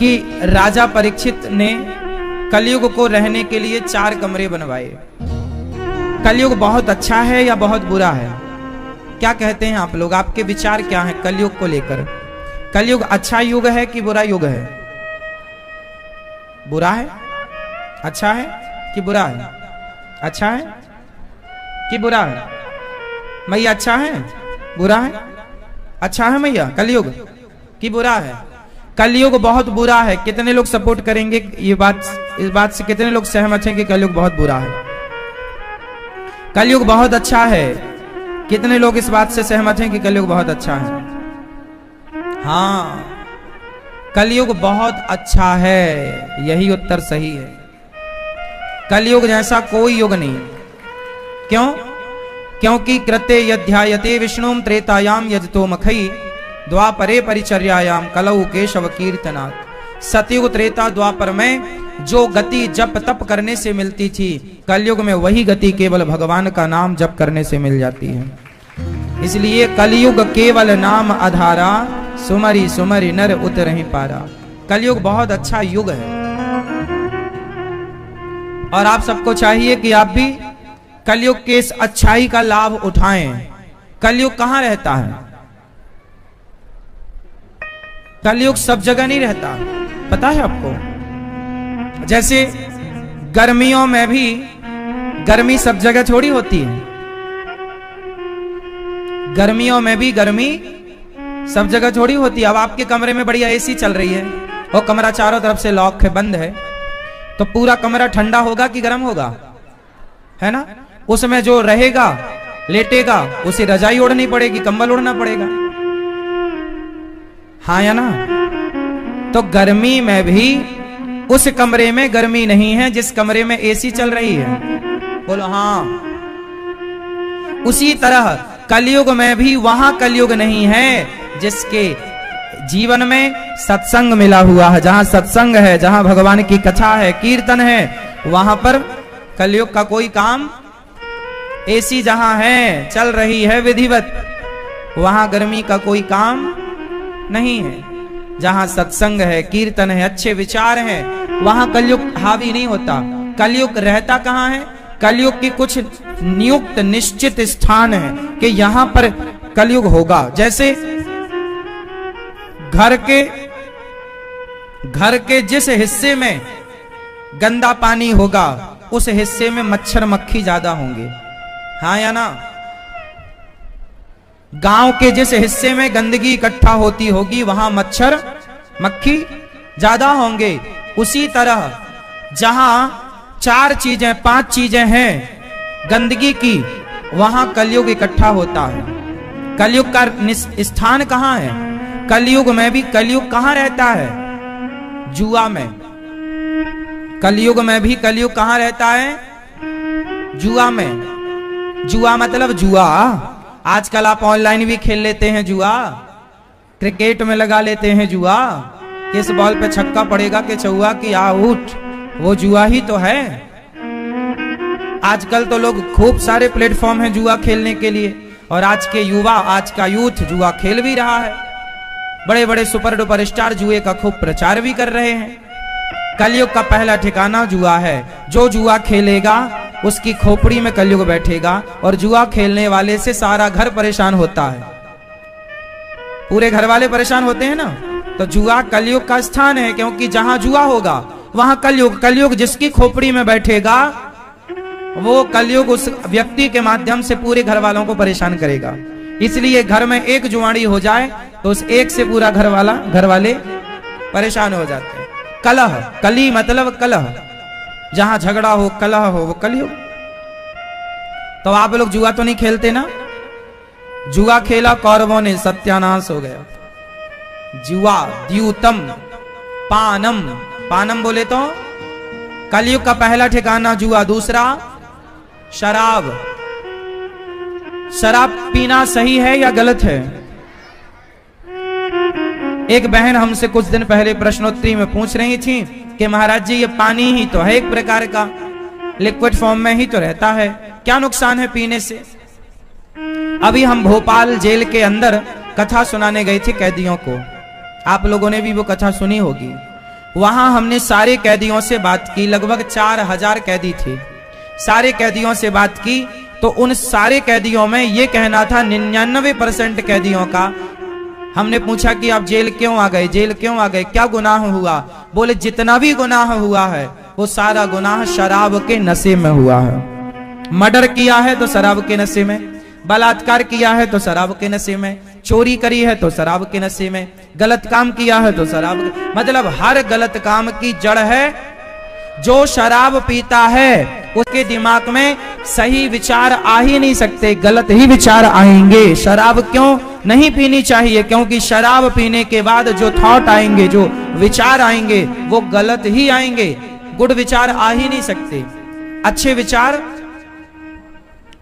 कि राजा परीक्षित ने कलयुग को रहने के लिए 4 कमरे बनवाए। कलयुग बहुत अच्छा है या बहुत बुरा है? क्या कहते हैं आप लोग, आपके विचार क्या हैं कलयुग को लेकर? कलयुग अच्छा युग है कि बुरा युग है? बुरा है? अच्छा है कि बुरा है? अच्छा है कि बुरा है? मैया अच्छा है बुरा है? अच्छा है मैया कलयुग कि बुरा है? कलयुग बहुत बुरा है। कितने लोग सपोर्ट करेंगे ये बात, इस बात से कितने लोग सहमत हैं कि कलयुग बहुत बुरा है? कलयुग बहुत अच्छा है। कितने लोग इस बात से सहमत हैं कि कलयुग बहुत अच्छा है? हाँ, कलयुग बहुत अच्छा है, यही उत्तर सही है। कलयुग जैसा कोई युग नहीं। क्यों? क्योंकि कृते यध्यायते विष्णुम त्रेतायाम यजतो मखई द्वापरे परिचर्यायाम कलौ केशव कीर्तनात्। सतयुग त्रेता द्वापर में जो गति जप तप करने से मिलती थी, कलयुग में वही गति केवल भगवान का नाम जप करने से मिल जाती है। इसलिए कलयुग केवल नाम आधारा, सुमरी सुमरी नर उतरहि पारा। कलयुग बहुत अच्छा युग है और आप सबको चाहिए कि आप भी कलयुग के इस अच्छाई का लाभ उठाएं। कलयुग कहां रहता है? कलयुग सब जगह नहीं रहता, पता है आपको? जैसे गर्मियों में भी गर्मी सब जगह थोड़ी होती है। गर्मियों में भी गर्मी सब जगह थोड़ी होती है। अब आपके कमरे में बढ़िया एसी चल रही है और कमरा चारों तरफ से लॉक है, बंद है, तो पूरा कमरा ठंडा होगा कि गर्म होगा? है ना? उसमें जो रहेगा लेटेगा उसे रजाई ओढ़नी पड़ेगी, कंबल ओढ़ना पड़ेगा। हाँ या ना? तो गर्मी में भी उस कमरे में गर्मी नहीं है जिस कमरे में एसी चल रही है। बोलो हाँ। उसी तरह कलयुग में भी वहां कलयुग नहीं है जिसके जीवन में सत्संग मिला हुआ है। जहां सत्संग है, जहां भगवान की कथा है, कीर्तन है, वहां पर कलयुग का कोई काम, एसी जहां है चल रही है विधिवत, वहां गर्मी का कोई काम नहीं है। जहां सत्संग है, कीर्तन है, अच्छे विचार हैं, वहां कलयुग हावी नहीं होता। कलयुग रहता कहां है? कलयुग की कुछ नियुक्त निश्चित स्थान है कि यहां पर कलयुग होगा। जैसे घर के जिस हिस्से में गंदा पानी होगा उस हिस्से में मच्छर मक्खी ज्यादा होंगे। हाँ या ना? गांव के जिस हिस्से में गंदगी इकट्ठा होती होगी वहां मच्छर मक्खी ज्यादा होंगे। उसी तरह जहां 4 चीजें 5 चीजें हैं गंदगी की, वहां कलयुग इकट्ठा होता है। कलयुग का स्थान कहां है? कलयुग में भी कलयुग कहां रहता है? जुआ में। कलयुग में भी कलयुग कहां रहता है? जुआ में। जुआ मतलब जुआ। आजकल आप ऑनलाइन भी खेल लेते हैं जुआ, क्रिकेट में लगा लेते हैं जुआ, किस बॉल पे छक्का पड़ेगा कि चौका कि आउट, वो जुआ ही तो है। आजकल तो लोग खूब सारे प्लेटफॉर्म हैं जुआ खेलने के लिए और आज के युवा, आज का यूथ जुआ खेल भी रहा है। बड़े बड़े सुपर डुपर स्टार जुए का खूब प्रचार भी कर रहे हैं। कलयुग का पहला ठिकाना जुआ है। जो जुआ खेलेगा उसकी खोपड़ी में कलयुग बैठेगा और जुआ खेलने वाले से सारा घर परेशान होता है। पूरे घर वाले परेशान होते हैं ना। तो जुआ कलयुग का स्थान है, क्योंकि जहां जुआ होगा वहां कलयुग। कलयुग जिसकी खोपड़ी में बैठेगा वो कलयुग उस व्यक्ति के माध्यम से पूरे घर वालों को परेशान करेगा। इसलिए घर में एक जुआड़ी हो जाए तो उस एक से पूरा घर वाले परेशान हो जाते हैं। कलह, कली मतलब कलह, जहां झगड़ा हो कलह हो वो कलयुग। तो आप लोग जुआ तो नहीं खेलते ना? जुआ खेला कौरवों ने, सत्यानाश हो गया। जुआ द्यूतम पानम, पानम बोले तो कलयुग का पहला ठिकाना जुआ। दूसरा शराब। शराब पीना सही है या गलत है? एक बहन हमसे कुछ दिन पहले प्रश्नोत्तरी में पूछ रही थी कि महाराज जी ये पानी ही तो है एक प्रकार का, लिक्विड फॉर्म में ही तो रहता है, क्या नुकसान है पीने से? अभी हम भोपाल जेल के अंदर कथा सुनाने गए थे कैदियों को। आप लोगों ने भी वो कथा सुनी होगी। वहां हमने सारे कैदियों से बात की, लगभग 4000 कैदी थे। सारे कैदियों से बात की तो उन सारे कैदियों में ये कहना था, 99% कैदियों का। हमने पूछा कि आप जेल क्यों आ गए, जेल क्यों आ गए, क्या गुनाह हुआ? बोले जितना भी गुनाह हुआ है वो सारा गुनाह शराब के नशे में हुआ है। मर्डर किया है तो शराब के नशे में, बलात्कार किया है तो शराब के नशे में, चोरी करी है तो शराब के नशे में, गलत काम किया है तो शराब के, मतलब हर गलत काम की जड़ है। जो शराब पीता है उसके दिमाग में सही विचार आ ही नहीं सकते, गलत ही विचार आएंगे। शराब क्यों नहीं पीनी चाहिए? क्योंकि शराब पीने के बाद जो थॉट आएंगे, जो विचार आएंगे वो गलत ही आएंगे, गुड विचार आ ही नहीं सकते,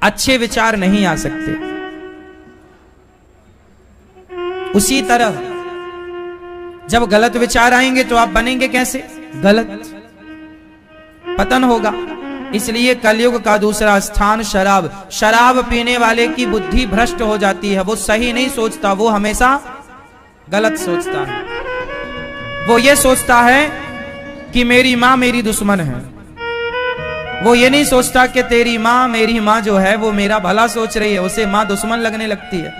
अच्छे विचार नहीं आ सकते। उसी तरह जब गलत विचार आएंगे तो आप बनेंगे कैसे? गलत, पतन होगा। इसलिए कलयुग का दूसरा स्थान शराब। शराब पीने वाले की बुद्धि भ्रष्ट हो जाती है, वो सही नहीं सोचता, वो हमेशा गलत सोचता है। वो ये सोचता है कि मेरी मां मेरी दुश्मन है, वो ये नहीं सोचता कि तेरी मां, मेरी मां जो है वो मेरा भला सोच रही है। उसे मां दुश्मन लगने लगती है,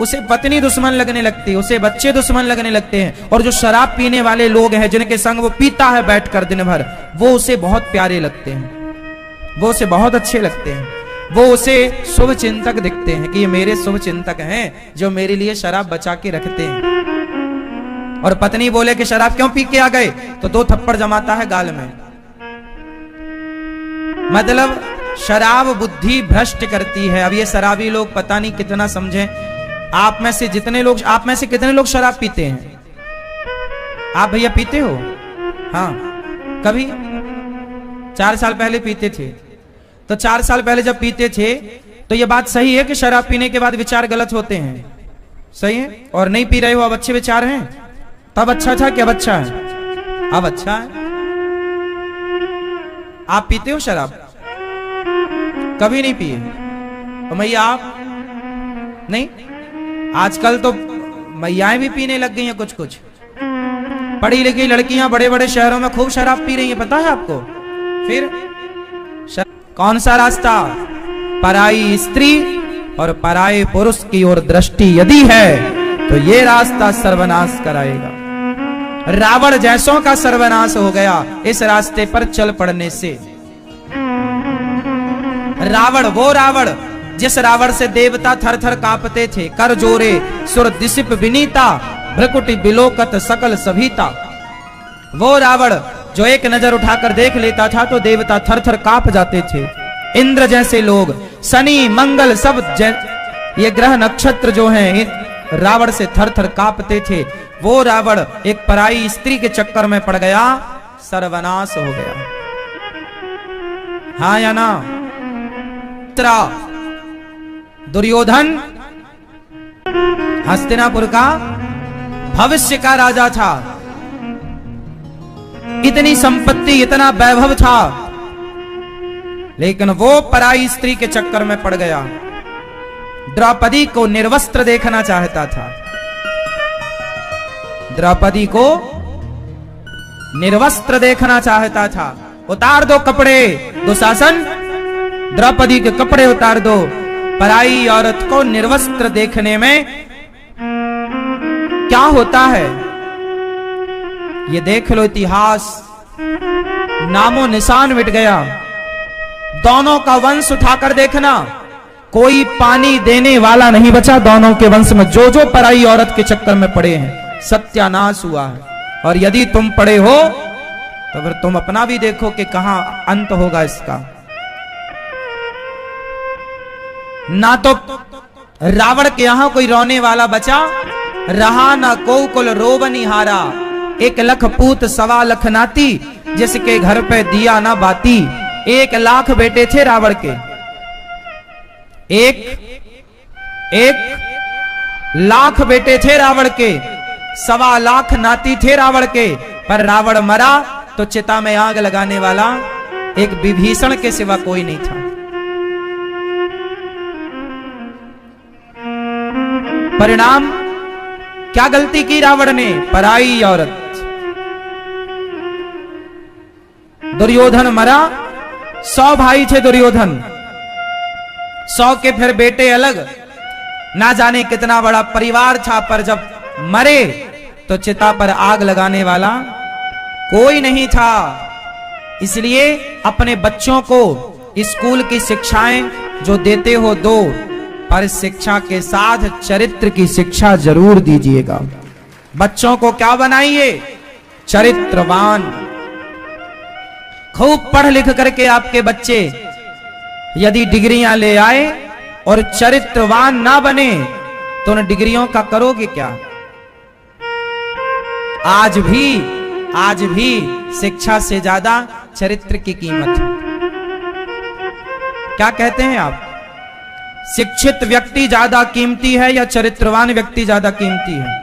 उसे पत्नी दुश्मन लगने लगती है, उसे बच्चे दुश्मन लगने लगते हैं। और जो शराब पीने वाले लोग हैं जिनके संग वो पीता है बैठकर दिन भर, वो उसे बहुत प्यारे लगते हैं, वो उसे बहुत अच्छे लगते हैं, वो उसे शुभ चिंतक दिखते हैं कि ये मेरे शुभ चिंतक हैं जो मेरे लिए शराब बचा के रखते हैं। और पत्नी बोले कि शराब क्यों पी के आ गए, तो 2 थप्पड़ जमाता है गाल में। मतलब शराब बुद्धि भ्रष्ट करती है। अब ये शराबी लोग पता नहीं कितना समझें। आप में से कितने लोग शराब पीते हैं? आप भैया पीते हो? हाँ, कभी 4 साल पहले पीते थे। तो 4 साल पहले जब पीते थे तो ये बात सही है कि शराब पीने के बाद विचार गलत होते हैं, सही है? और नहीं पी रहे हो, अब अच्छे विचार हैं। तब अच्छा था कि अब अच्छा है? अब अच्छा है। आप पीते हो शराब? कभी नहीं पिए? और मैया आप नहीं? आजकल तो मैयाएं भी पीने लग गई हैं कुछ कुछ। पढ़ी लिखी लड़कियां बड़े बड़े शहरों में खूब शराब पी रही हैं, पता है आपको? फिर कौन सा रास्ता? पराई स्त्री और पराये पुरुष की ओर दृष्टि यदि है तो ये रास्ता सर्वनाश कराएगा। रावण जैसों का सर्वनाश हो गया इस रास्ते पर चल पड़ने से। रावण, वो रावण जिस रावण से देवता थर थर कांपते थे, कर जोरे सुर दिसिप विनीता, भ्रकुटि बिलोकत सकल सभीता। वो रावण जो एक नजर उठाकर देख लेता था तो देवता थर थर कांप जाते थे। इंद्र जैसे लोग, शनि मंगल सब ये ग्रह नक्षत्र जो हैं रावण से थर थर कांपते थे। वो रावण एक पराई स्त्री के चक्कर में पड़ गया, सर्वनाश हो गया। हाँ या ना? दुर्योधन हस्तिनापुर का भविष्य का राजा था, इतनी संपत्ति, इतना वैभव था, लेकिन वो पराई स्त्री के चक्कर में पड़ गया। द्रौपदी को निर्वस्त्र देखना चाहता था, द्रौपदी को निर्वस्त्र देखना चाहता था। उतार दो कपड़े, दुशासन, द्रौपदी के कपड़े उतार दो। पराई औरत को निर्वस्त्र देखने में क्या होता है ये देख लो। इतिहास नामो निशान मिट गया। दोनों का वंश उठाकर देखना, कोई पानी देने वाला नहीं बचा। दोनों के वंश में जो जो पराई औरत के चक्कर में पड़े हैं, सत्यानाश हुआ है। और यदि तुम पड़े हो तो फिर तुम अपना भी देखो कि कहां अंत होगा इसका। ना तो रावण के यहां कोई रोने वाला बचा, रहा ना को कुल रोबनिहारा। 1 लाख पूत 1.25 लाख नाती, जिसके घर पे दिया ना बाती। 1 लाख बेटे थे रावण के, एक लाख बेटे थे रावण के, 1.25 लाख नाती थे रावण के। पर रावण मरा तो चिता में आग लगाने वाला एक विभीषण के सिवा कोई नहीं था। परिणाम क्या गलती की रावण ने? पराई औरत, दुर्योधन मरा, 100 भाई थे दुर्योधन, 100 के फिर बेटे अलग, ना जाने कितना बड़ा परिवार था, पर जब मरे तो चिता पर आग लगाने वाला कोई नहीं था। इसलिए अपने बच्चों को स्कूल की शिक्षाएं जो देते हो दो, पर शिक्षा के साथ चरित्र की शिक्षा जरूर दीजिएगा। बच्चों को क्या बनाइए? चरित्रवान। खूब पढ़ लिख करके आपके बच्चे यदि डिग्रियां ले आए और चरित्रवान ना बने तो उन डिग्रियों का करोगे क्या? आज भी शिक्षा से ज्यादा चरित्र की कीमत है। क्या कहते हैं आप? शिक्षित व्यक्ति ज्यादा कीमती है या चरित्रवान व्यक्ति ज्यादा कीमती है?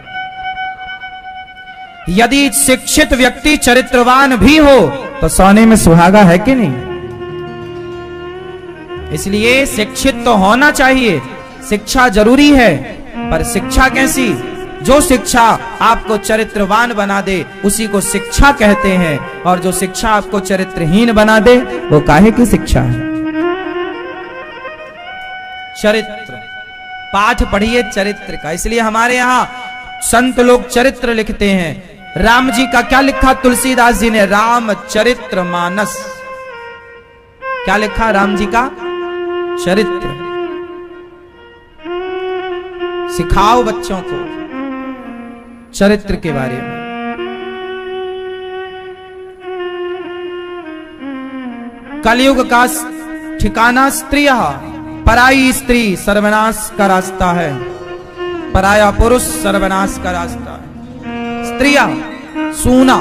यदि शिक्षित व्यक्ति चरित्रवान भी हो तो सोने में सुहागा है कि नहीं? इसलिए शिक्षित तो होना चाहिए, शिक्षा जरूरी है, पर शिक्षा कैसी? जो शिक्षा आपको चरित्रवान बना दे उसी को शिक्षा कहते हैं, और जो शिक्षा आपको चरित्रहीन बना दे वो काहे की शिक्षा है? चरित्र पाठ पढ़िए चरित्र का। इसलिए हमारे यहां संत लोग चरित्र लिखते हैं। राम जी का क्या लिखा तुलसीदास जी ने? रामचरित्र मानस। क्या लिखा राम जी का? चरित्र। सिखाओ बच्चों को चरित्र के बारे में। कलयुग का ठिकाना स्त्री, पराई स्त्री सर्वनाश का रास्ता है, पराया पुरुष सर्वनाश का रास्ता है। स्त्रियां सूना,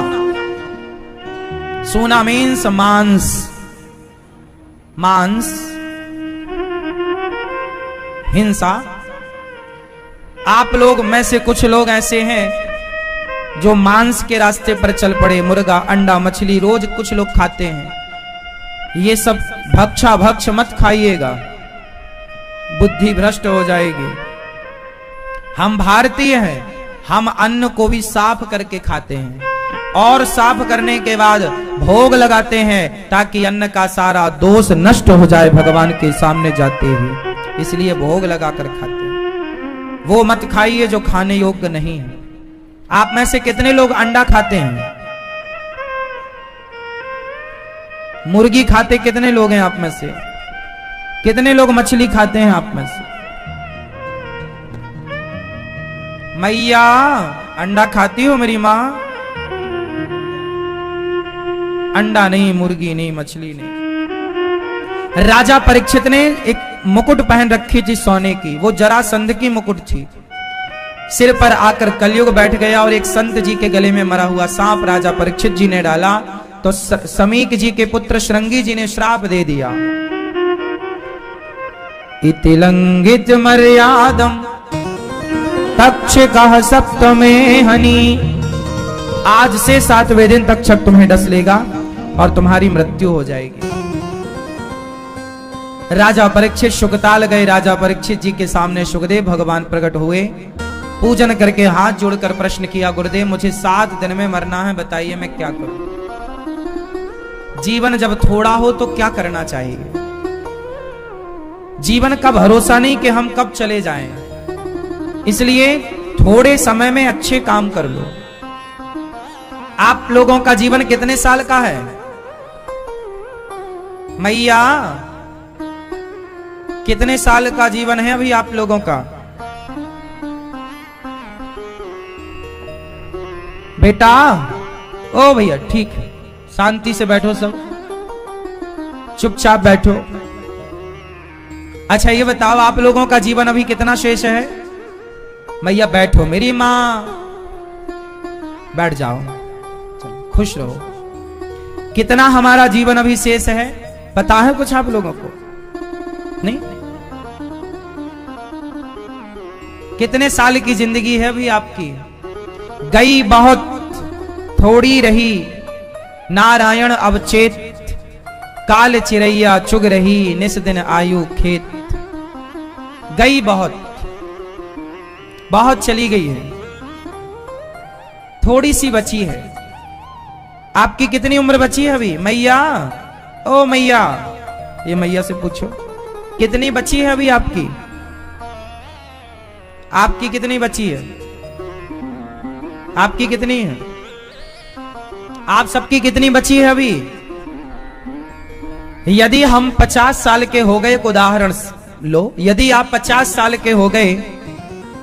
सूना मीन्स मांस, मांस, हिंसा। आप लोग में से कुछ लोग ऐसे हैं जो मांस के रास्ते पर चल पड़े। मुर्गा, अंडा, मछली रोज कुछ लोग खाते हैं। ये सब भक्षा भक्ष मत खाइएगा, बुद्धि भ्रष्ट हो जाएगी। हम भारतीय हैं, हम अन्न को भी साफ करके खाते हैं और साफ करने के बाद भोग लगाते हैं ताकि अन्न का सारा दोष नष्ट हो जाए भगवान के सामने जाते हुए। इसलिए भोग लगाकर खाते हैं। वो मत खाइए जो खाने योग्य नहीं है। आप में से कितने लोग अंडा खाते हैं? मुर्गी खाते कितने लोग हैं आप में से? कितने लोग मछली खाते हैं आप में से? मैया अंडा खाती हो मेरी मां? अंडा नहीं, मुर्गी नहीं, मछली नहीं। राजा परीक्षित ने एक मुकुट पहन रखी थी सोने की, वो जरासंध की मुकुट थी। सिर पर आकर कलयुग बैठ गया और एक संत जी के गले में मरा हुआ सांप राजा परीक्षित जी ने डाला तो समीक जी के पुत्र श्रृंगी जी ने श्राप दे दिया। इति लंघित मर्यादम तक्षकः सप्तमे हनि। आज से 7वें दिन तक्षक तुम्हें डस लेगा और तुम्हारी मृत्यु हो जाएगी। राजा परीक्षित शुकताल गए। राजा परीक्षित जी के सामने सुखदेव भगवान प्रकट हुए। पूजन करके हाथ जोड़कर प्रश्न किया, गुरुदेव मुझे 7 दिन में मरना है, बताइए मैं क्या करूं? जीवन जब थोड़ा हो तो क्या करना चाहिए? जीवन का भरोसा नहीं कि हम कब चले जाएं, इसलिए थोड़े समय में अच्छे काम कर लो। आप लोगों का जीवन कितने साल का है? मैया कितने साल का जीवन है अभी आप लोगों का? बेटा, ओ भैया ठीक है, शांति से बैठो, सब चुपचाप बैठो। अच्छा ये बताओ आप लोगों का जीवन अभी कितना शेष है? मैया बैठो, मेरी मां बैठ जाओ, चलो खुश रहो। कितना हमारा जीवन अभी शेष है पता है कुछ आप लोगों को? नहीं? कितने साल की जिंदगी है अभी आपकी? गई बहुत, थोड़ी रही, नारायण अवचेत, काल चिरैया चुग रही, निस दिन आयु खेत। गई बहुत, बहुत चली गई है, थोड़ी सी बची है। आपकी कितनी उम्र बची है अभी मैया? ओ मैया, ये मैया से पूछो कितनी बची है अभी आपकी? आपकी कितनी बची है? आपकी कितनी है? आप सबकी कितनी बची है अभी? यदि हम 50 साल के हो गए, एक उदाहरण लो, यदि आप 50 साल के हो गए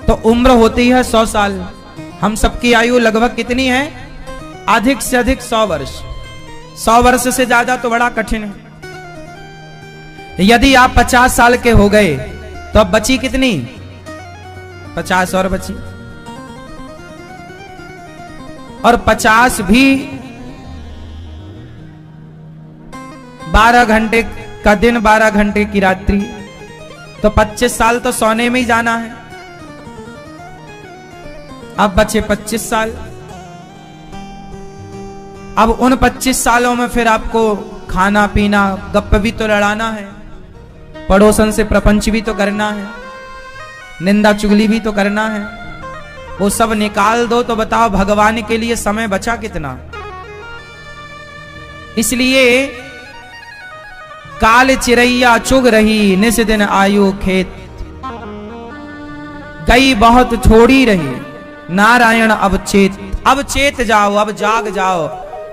तो उम्र होती है 100 साल। हम सबकी आयु लगभग कितनी है? अधिक से अधिक 100 वर्ष। 100 वर्ष से ज्यादा तो बड़ा कठिन है। यदि आप 50 साल के हो गए तो अब बची कितनी? 50 और बची, और 50 भी 12 घंटे का दिन, 12 घंटे की रात्रि, तो 25 साल तो सोने में ही जाना है। अब बचे 25 साल। अब उन 25 सालों में फिर आपको खाना पीना, गप्प भी तो लड़ाना है, पड़ोसन से प्रपंच भी तो करना है, निंदा चुगली भी तो करना है। वो सब निकाल दो तो बताओ भगवान के लिए समय बचा कितना? इसलिए काल चिरैया चुग रही, निस दिन आयु खेत, गई बहुत थोड़ी रही, नारायण अब चेत। अब चेत जाओ, अब जाग जाओ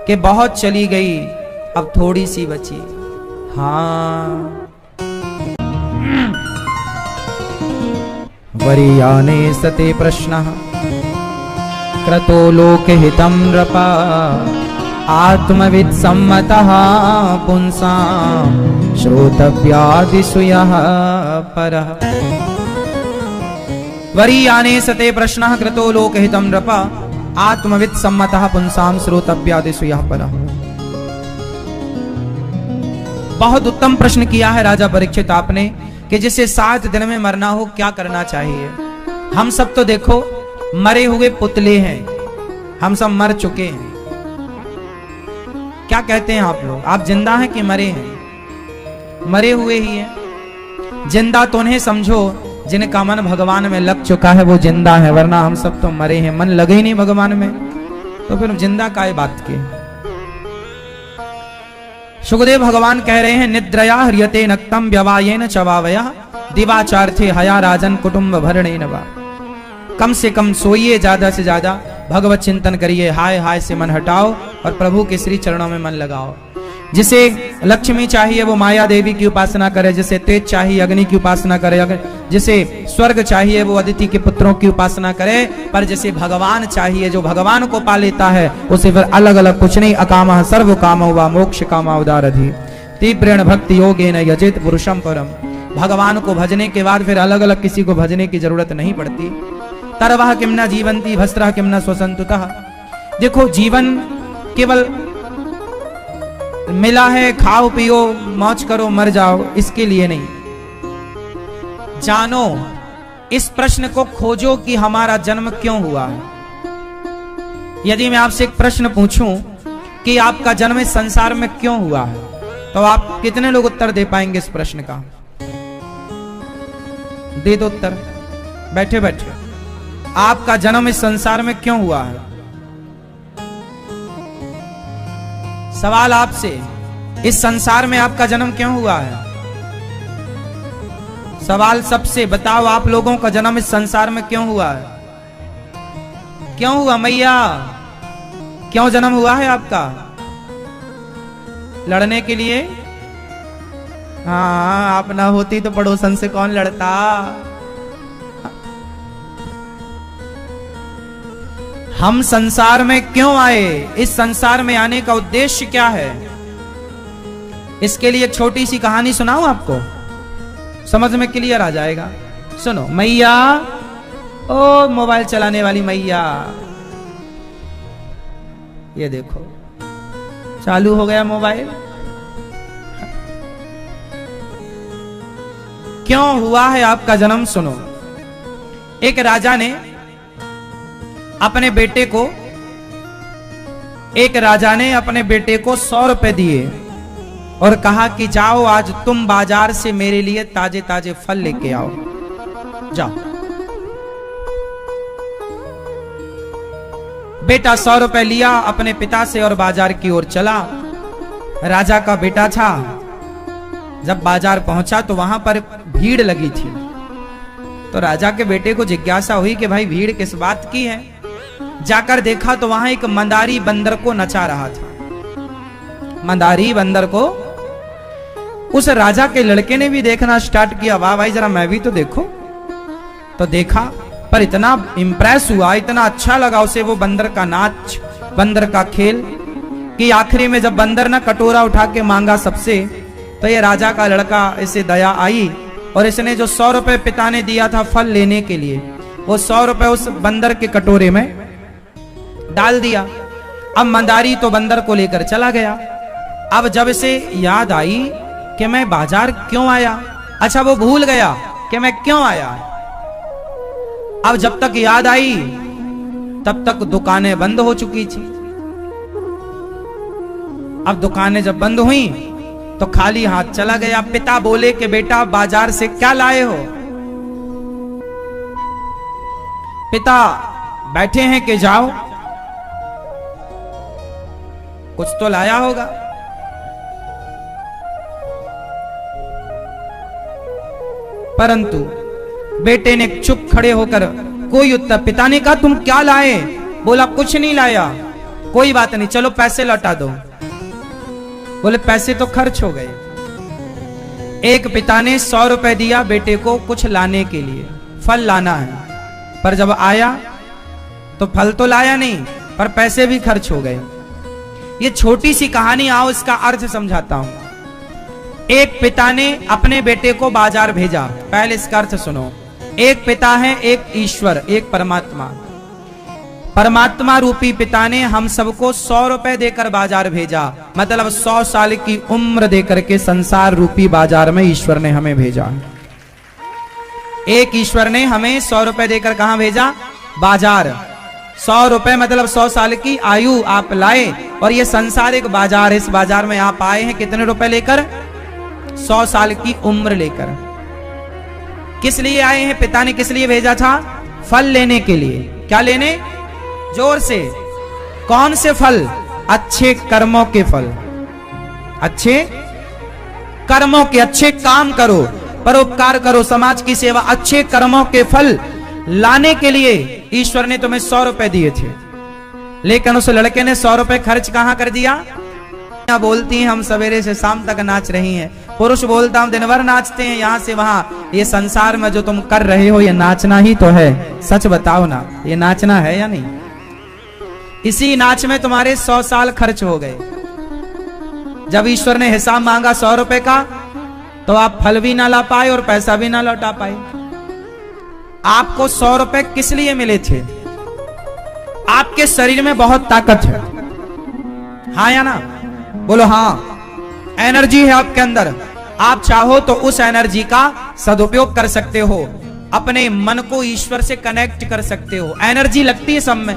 कि बहुत चली गई, अब थोड़ी सी बची। हाँ, वरीयाने सते प्रश्नः क्रतो लोकहितं नृपा, आत्मवित् सम्मतः पुंसां श्रोतव्यादिषु यः परः। वरीयाने सते प्रश्नः क्रतो लोकहितं नृपा, आत्मवित् सम्मतः पुंसां श्रोतव्यादिषु यः परः। बहुत उत्तम प्रश्न किया है राजा परीक्षित आपने कि जिसे 7 दिन में मरना हो क्या करना चाहिए। हम सब तो देखो मरे हुए पुतले हैं, हम सब मर चुके हैं। क्या कहते हैं आप लोग? आप जिंदा हैं कि मरे हैं? मरे हुए ही हैं। जिंदा तो उन्हें समझो जिनका मन भगवान में लग चुका है, वो जिंदा है, वरना हम सब तो मरे हैं। मन लगे ही नहीं भगवान में तो फिर जिंदा काय बात के। सुखदेव भगवान कह रहे हैं, निद्रया ह्रियते नक्तम व्यवायेन चवावया, दिवाचार्थे हया राजन कुटुंब भरणेन वा। कम से कम सोइए, ज्यादा से ज्यादा भगवत चिंतन करिए, हाय हाय से मन हटाओ और प्रभु के श्री चरणों में मन लगाओ। जिसे लक्ष्मी चाहिए वो माया देवी की उपासना करे, जिसे तेज चाहिए अग्नि की उपासना करे, जिसे स्वर्ग चाहिए वो अदिति के पुत्रों की उपासना करे, पर जिसे भगवान चाहिए, जो भगवान को पा लेता है, उसे फिर अलग अलग कुछ नहीं। अकामः सर्व कामो वा मोक्ष कामा उदारधि, तीव्रेण भक्ति योगेन यजेत पुरुषम परम। भगवान को भजने के बाद फिर अलग अलग किसी को भजने की जरूरत नहीं पड़ती। तरवः किम न जीवंती भस्त्रः किम न स्वसंतुतः। देखो जीवन केवल मिला है, खाओ पियो मौज करो मर जाओ, इसके लिए नहीं। जानो, इस प्रश्न को खोजो कि हमारा जन्म क्यों हुआ है। यदि मैं आपसे एक प्रश्न पूछूं कि आपका जन्म इस संसार में क्यों हुआ है, तो आप कितने लोग उत्तर दे पाएंगे इस प्रश्न का? दे दो उत्तर बैठे बैठे। आपका जन्म इस संसार में क्यों हुआ है? सवाल आपसे, इस संसार में आपका जन्म क्यों हुआ है? सवाल सबसे, बताओ आप लोगों का जन्म इस संसार में क्यों हुआ है? क्यों हुआ मैया? क्यों जन्म हुआ है आपका? लड़ने के लिए? हाँ, आप ना होती तो पड़ोसन से कौन लड़ता। हम संसार में क्यों आए? इस संसार में आने का उद्देश्य क्या है? इसके लिए एक छोटी सी कहानी सुनाऊं आपको, समझ में क्लियर आ जाएगा। सुनो मैया, ओ मोबाइल चलाने वाली मैया, ये देखो चालू हो गया मोबाइल। क्यों हुआ है आपका जन्म? सुनो, एक राजा ने अपने बेटे को, एक राजा ने अपने बेटे को 100 रुपए दिए और कहा कि जाओ आज तुम बाजार से मेरे लिए ताजे ताजे फल लेके आओ, जाओ। बेटा 100 रुपए लिया अपने पिता से और बाजार की ओर चला। राजा का बेटा था। जब बाजार पहुंचा तो वहां पर भीड़ लगी थी। तो राजा के बेटे को जिज्ञासा हुई कि भाई भीड़ किस बात की है। जाकर देखा तो वहां एक मंदारी बंदर को नचा रहा था। मंदारी बंदर को उस राजा के लड़के ने भी देखना स्टार्ट किया। वाह भाई जरा मैं भी तो देखो। तो देखा पर इतना इंप्रेस हुआ, इतना अच्छा लगा उसे वो बंदर का नाच, बंदर का खेल, कि आखिरी में जब बंदर ना कटोरा उठा के मांगा सबसे, तो ये राजा का लड़का इसे दया आई और इसने जो 100 रुपए पिता ने दिया था फल लेने के लिए, वो 100 रुपए उस बंदर के कटोरे में डाल दिया। अब मंदारी तो बंदर को लेकर चला गया। अब जब इसे याद आई कि मैं बाजार क्यों आया, अच्छा वो भूल गया कि मैं क्यों आया। अब जब तक याद आई तब तक दुकानें बंद हो चुकी थी। अब दुकानें जब बंद हुई तो खाली हाथ चला गया। पिता बोले कि बेटा बाजार से क्या लाए हो। पिता बैठे हैं कि जाओ, कुछ तो लाया होगा। परंतु बेटे ने चुप खड़े होकर कोई उत्तर, पिता ने कहा तुम क्या लाए। बोला कुछ नहीं लाया। कोई बात नहीं, चलो पैसे लौटा दो। बोले पैसे तो खर्च हो गए। एक पिता ने 100 रुपए दिया बेटे को कुछ लाने के लिए, फल लाना है, पर जब आया तो फल तो लाया नहीं पर पैसे भी खर्च हो गए। ये छोटी सी कहानी, आओ इसका अर्थ समझाता हूं। एक पिता ने अपने बेटे को बाजार भेजा। पहले इसका अर्थ सुनो। एक पिता है, एक ईश्वर, एक परमात्मा। परमात्मा रूपी पिता ने हम सबको 100 रुपए देकर बाजार भेजा, मतलब 100 साल की उम्र देकर के संसार रूपी बाजार में ईश्वर ने हमें भेजा। एक ईश्वर ने हमें 100 रुपए देकर कहां भेजा? बाजार। 100 रुपए मतलब 100 साल की आयु आप लाए और ये संसार एक बाजार, इस बाजार में आप आए हैं कितने रुपए लेकर? 100 साल की उम्र लेकर। किस लिए आए हैं? पिता ने किस लिए भेजा था? फल लेने के लिए। क्या लेने? जोर से। कौन से फल? अच्छे कर्मों के फल। अच्छे कर्मों के, अच्छे काम करो, परोपकार करो, समाज की सेवा, अच्छे कर्मों के फल लाने के लिए ईश्वर ने तुम्हें 100 रुपए दिए थे। लेकिन उस लड़के ने 100 रुपए खर्च कहां कर दिया? बोलती हैं हम सवेरे से शाम तक नाच रही हैं, पुरुष बोलता हम दिन भर नाचते हैं यहां से वहां। ये संसार में जो तुम कर रहे हो ये नाचना ही तो है। सच बताओ ना, ये नाचना है या नहीं? इसी नाच में तुम्हारे 100 साल खर्च हो गए। जब ईश्वर ने हिसाब मांगा 100 रुपए का तो आप फल भी ना ला पाए और पैसा भी ना लौटा पाए। आपको 100 रुपए किस लिए मिले थे? आपके शरीर में बहुत ताकत है, हाँ या ना? बोलो हाँ। एनर्जी है आपके अंदर। आप चाहो तो उस एनर्जी का सदुपयोग कर सकते हो, अपने मन को ईश्वर से कनेक्ट कर सकते हो। एनर्जी लगती है सब में,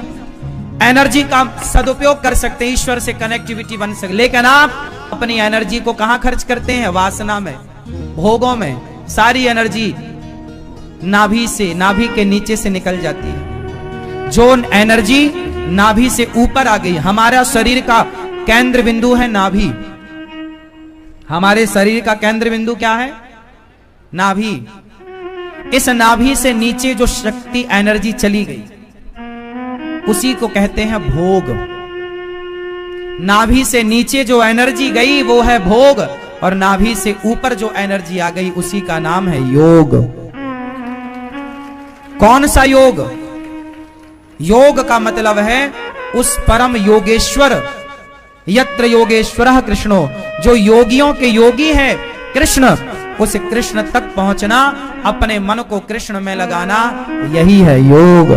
एनर्जी का सदुपयोग कर सकते हैं, ईश्वर से कनेक्टिविटी बन सकती। लेकिन आप अपनी एनर्जी को कहां खर्च करते हैं? वासना में, भोगों में। सारी एनर्जी नाभि से, नाभि के नीचे से निकल जाती है। जो एनर्जी नाभि से ऊपर आ गई, हमारा शरीर का केंद्र बिंदु है नाभि। हमारे शरीर का केंद्र बिंदु क्या है? नाभि। इस नाभि से नीचे जो शक्ति एनर्जी चली गई उसी को कहते हैं भोग। नाभि से नीचे जो एनर्जी गई वो है भोग, और नाभि से ऊपर जो एनर्जी आ गई उसी का नाम है योग। कौन सा योग? योग का मतलब है उस परम योगेश्वर, यत्र योगेश्वरः कृष्णो, जो योगियों के योगी है कृष्ण, उस कृष्ण तक पहुंचना, अपने मन को कृष्ण में लगाना, यही है योग।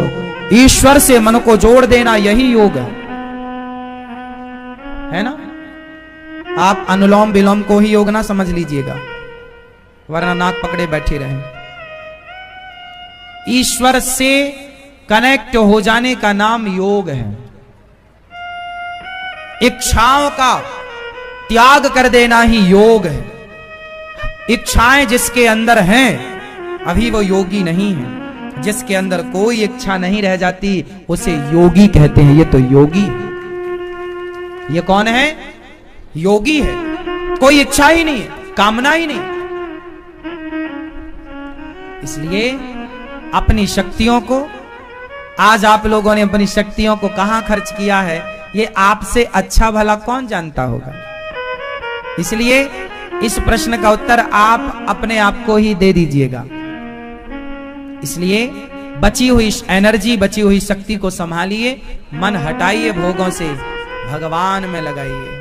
ईश्वर से मन को जोड़ देना, यही योग है ना? आप अनुलोम विलोम को ही योग ना समझ लीजिएगा, वरना नाक पकड़े बैठे रहें। ईश्वर से कनेक्ट हो जाने का नाम योग है। इच्छाओं का त्याग कर देना ही योग है। इच्छाएं जिसके अंदर हैं अभी वो योगी नहीं है। जिसके अंदर कोई इच्छा नहीं रह जाती, उसे योगी कहते हैं। ये तो योगी है। ये कौन है? योगी है। कोई इच्छा ही नहीं है, कामना ही नहीं। इसलिए अपनी शक्तियों को, आज आप लोगों ने अपनी शक्तियों को कहां खर्च किया है, ये आपसे अच्छा भला कौन जानता होगा। इसलिए इस प्रश्न का उत्तर आप अपने आप को ही दे दीजिएगा। इसलिए बची हुई एनर्जी, बची हुई शक्ति को संभालिए, मन हटाइए भोगों से, भगवान में लगाइए,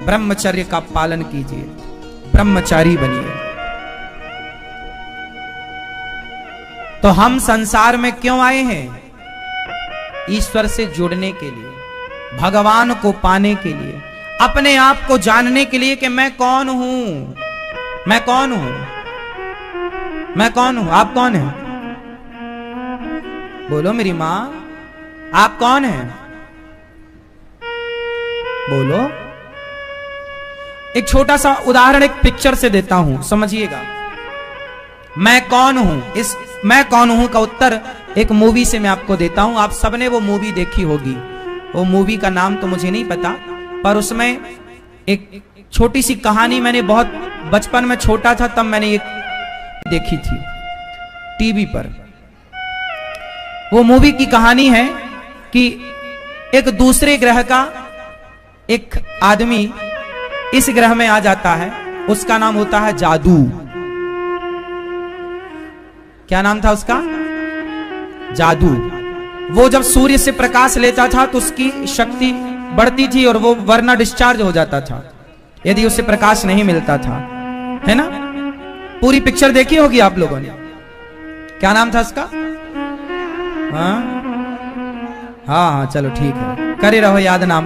ब्रह्मचर्य का पालन कीजिए, ब्रह्मचारी बनिए। तो हम संसार में क्यों आए हैं? ईश्वर से जुड़ने के लिए, भगवान को पाने के लिए, अपने आप को जानने के लिए कि मैं कौन हूं, मैं कौन हूं, मैं कौन हूं। आप कौन हैं? बोलो मेरी मां, आप कौन हैं? बोलो। एक छोटा सा उदाहरण एक पिक्चर से देता हूं, समझिएगा। मैं कौन हूं, इस मैं कौन हूं का उत्तर एक मूवी से मैं आपको देता हूं। आप सबने वो मूवी देखी होगी। वो मूवी का नाम तो मुझे नहीं पता, पर उसमें एक छोटी सी कहानी, मैंने बहुत बचपन में छोटा था तब मैंने ये देखी थी टीवी पर। वो मूवी की कहानी है कि एक दूसरे ग्रह का एक आदमी इस ग्रह में आ जाता है। उसका नाम होता है जादू। क्या नाम था उसका? जादू। वो जब सूर्य से प्रकाश लेता था तो उसकी शक्ति बढ़ती थी और वो वरना डिस्चार्ज हो जाता था यदि उससे प्रकाश नहीं मिलता था, है ना। पूरी पिक्चर देखी होगी आप लोगों ने। क्या नाम था उसका? हाँ हाँ, चलो ठीक है, करे रहो याद नाम।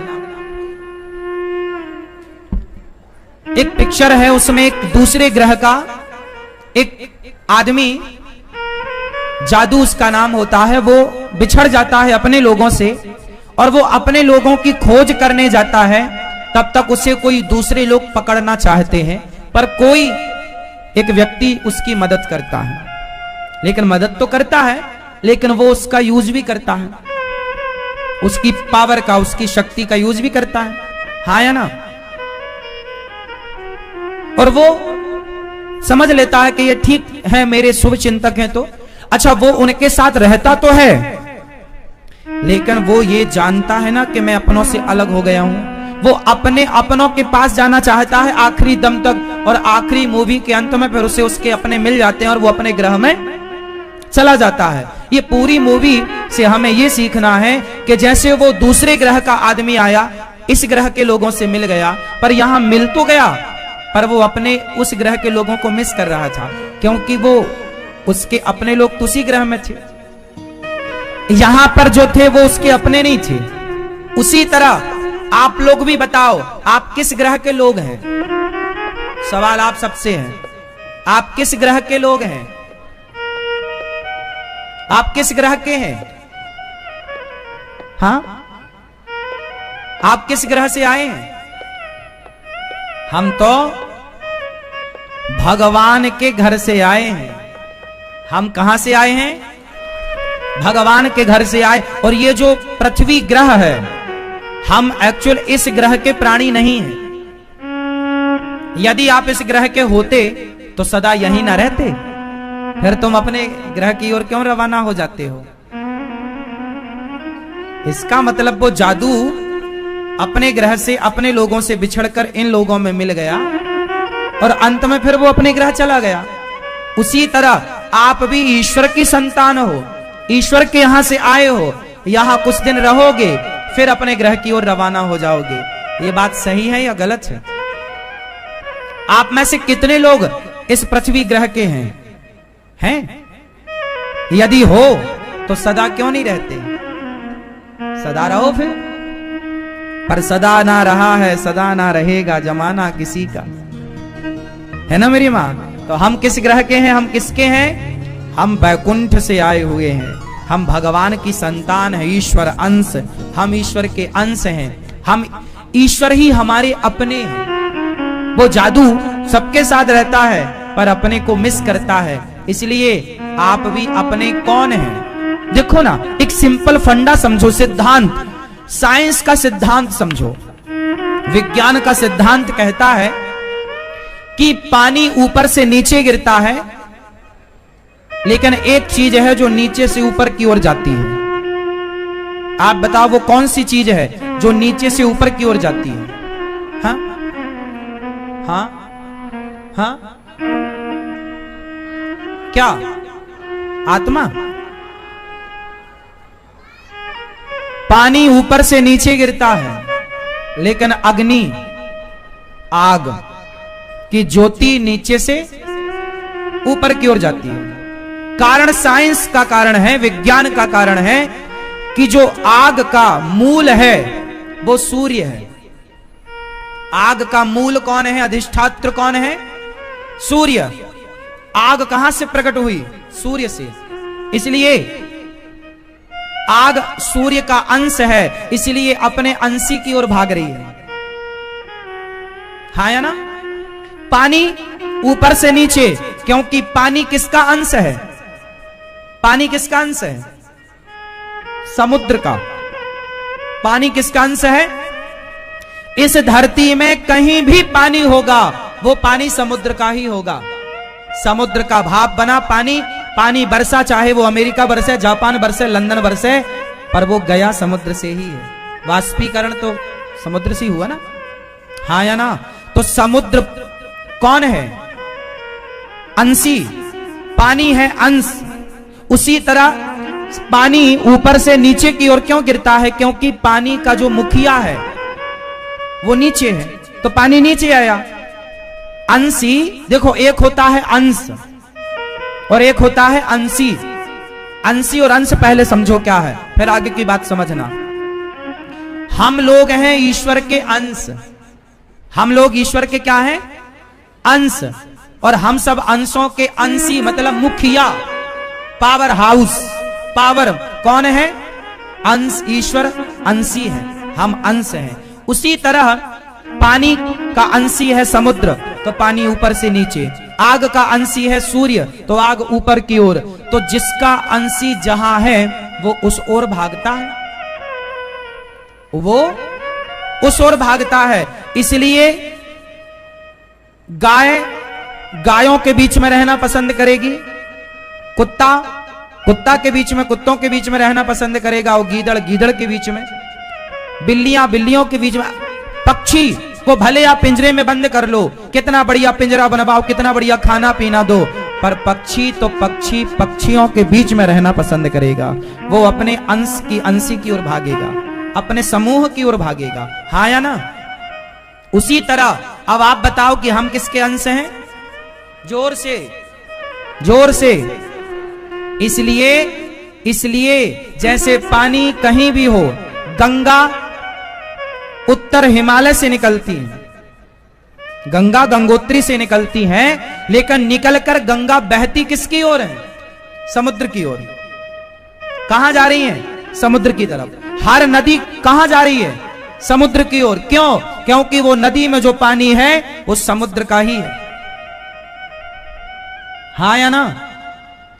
एक पिक्चर है, उसमें एक दूसरे ग्रह का एक आदमी, जादू उसका नाम होता है, वो बिछड़ जाता है अपने लोगों से और वो अपने लोगों की खोज करने जाता है। तब तक उसे कोई दूसरे लोग पकड़ना चाहते हैं, पर कोई एक व्यक्ति उसकी मदद करता है। लेकिन मदद तो करता है, लेकिन वो उसका यूज भी करता है, उसकी पावर का, उसकी शक्ति का यूज भी करता है, हाँ या ना। और वो समझ लेता है कि ये ठीक है, मेरे शुभ चिंतक हैं, तो अच्छा वो उनके साथ रहता तो है, लेकिन वो ये जानता है ना कि मैं अपनों से अलग हो गया हूं। वो अपने अपनों के पास जाना चाहता है आखिरी दम तक, और आखिरी मूवी के अंत में फिर उसे उसके अपने मिल जाते हैं और वो अपने ग्रह में चला जाता है। ये पूरी मूवी से हमें ये सीखना है कि जैसे वो दूसरे ग्रह का आदमी आया, इस ग्रह के लोगों से मिल गया, पर यहां मिल तो गया, पर वो अपने उस ग्रह के लोगों को मिस कर रहा था, क्योंकि वो उसके अपने लोग उसी ग्रह में थे। यहां पर जो थे वो उसके अपने नहीं थे। उसी तरह आप लोग भी बताओ, आप किस ग्रह के लोग हैं? सवाल आप सबसे है, आप किस ग्रह के लोग हैं? आप किस ग्रह के हैं? हाँ, आप किस ग्रह से आए हैं? हम तो भगवान के घर से आए हैं। हम कहां से आए हैं? भगवान के घर से आए। और ये जो पृथ्वी ग्रह है, हम एक्चुअल इस ग्रह के प्राणी नहीं हैं। यदि आप इस ग्रह के होते तो सदा यहीं ना रहते, फिर तुम अपने ग्रह की ओर क्यों रवाना हो जाते हो? इसका मतलब वो जादू अपने ग्रह से, अपने लोगों से बिछड़कर इन लोगों में मिल गया और अंत में फिर वो अपने ग्रह चला गया। उसी तरह आप भी ईश्वर की संतान हो, ईश्वर के यहां से आए हो, यहां कुछ दिन रहोगे, फिर अपने ग्रह की ओर रवाना हो जाओगे। ये बात सही है या गलत है? आप में से कितने लोग इस पृथ्वी ग्रह के हैं? यदि हो तो सदा क्यों नहीं रहते? सदा रहो फिर। पर सदा ना रहा है, सदा ना रहेगा जमाना किसी का, है ना मेरी मां? तो हम किस ग्रह के हैं? हम किसके हैं? हम वैकुंठ से आए हुए हैं। हम भगवान की संतान है, ईश्वर अंश। हम ईश्वर के अंश हैं। हम ईश्वर ही हमारे अपने हैं। वो जादू सबके साथ रहता है पर अपने को मिस करता है। इसलिए आप भी अपने कौन हैं। देखो ना, एक सिंपल फंडा समझो, सिद्धांत, साइंस का सिद्धांत समझो। विज्ञान का सिद्धांत कहता है कि पानी ऊपर से नीचे गिरता है, लेकिन एक चीज है जो नीचे से ऊपर की ओर जाती है। आप बताओ वो कौन सी चीज है जो नीचे से ऊपर की ओर जाती है? हाँ हाँ हाँ, क्या? आत्मा। पानी ऊपर से नीचे गिरता है, लेकिन अग्नि, आग की ज्योति नीचे से ऊपर की ओर जाती है। कारण साइंस का कारण है, विज्ञान का कारण है कि जो आग का मूल है वो सूर्य है। आग का मूल कौन है? अधिष्ठात्र कौन है? सूर्य। आग कहां से प्रकट हुई? सूर्य से। इसलिए आग सूर्य का अंश है, इसलिए अपने अंशी की ओर भाग रही है। हाँ या ना? पानी ऊपर से नीचे, क्योंकि पानी किसका अंश है? पानी किसका अंश है? समुद्र का। पानी किसका अंश है? इस धरती में कहीं भी पानी होगा, वो पानी समुद्र का ही होगा। समुद्र का भाप बना पानी, पानी बरसा, चाहे वो अमेरिका बरसे, जापान बरसे, लंदन बरसे, पर वो गया समुद्र से ही है। वाष्पीकरण तो समुद्र से ही हुआ ना? हाँ या ना? तो समुद्र कौन है? अंशी। पानी है अंश। उसी तरह पानी ऊपर से नीचे की ओर क्यों गिरता है? क्योंकि पानी का जो मुखिया है वो नीचे है, तो पानी नीचे आया। अंशी, देखो, एक होता है अंश और एक होता है अंशी। अंशी और अंश पहले समझो क्या है, फिर आगे की बात समझना। हम लोग हैं ईश्वर के अंश। हम लोग ईश्वर के क्या हैं? अंश। और हम सब अंशों के अंशी, मतलब मुखिया, पावर हाउस। पावर कौन है? अंश। ईश्वर अंशी है, हम अंश हैं। उसी तरह पानी का अंशी है समुद्र, तो पानी ऊपर से नीचे। आग का अंशी है सूर्य, तो आग ऊपर की ओर। तो जिसका अंशी जहां है वो उस ओर भागता है, वो उस ओर भागता है। इसलिए गाय गायों के बीच में रहना पसंद करेगी, कुत्ता कुत्ता के बीच में, कुत्तों के बीच में रहना पसंद करेगा, और गीदड़ गीदड़ के बीच में, बिल्लियां बिल्लियों के बीच में। पक्षी को भले आप पिंजरे में बंद कर लो, कितना बढ़िया पिंजरा बनवाओ, कितना बढ़िया खाना पीना दो, पर पक्षी तो पक्षी पक्षियों के बीच में रहना पसंद करेगा। वो अपने अंश की, अंशी की ओर भागेगा, अपने समूह की ओर भागेगा। हाँ या ना? उसी तरह अब आप बताओ कि हम किसके अंश हैं? जोर से, जोर से। इसलिए जैसे पानी कहीं भी हो, गंगा उत्तर हिमालय से निकलती है, गंगा गंगोत्री से निकलती है, लेकिन निकलकर गंगा बहती किसकी ओर है? समुद्र की ओर। कहां जा रही है? समुद्र की तरफ। हर नदी कहां जा रही है? समुद्र की ओर। क्यों? क्योंकि वो नदी में जो पानी है वो समुद्र का ही है। हाँ या ना?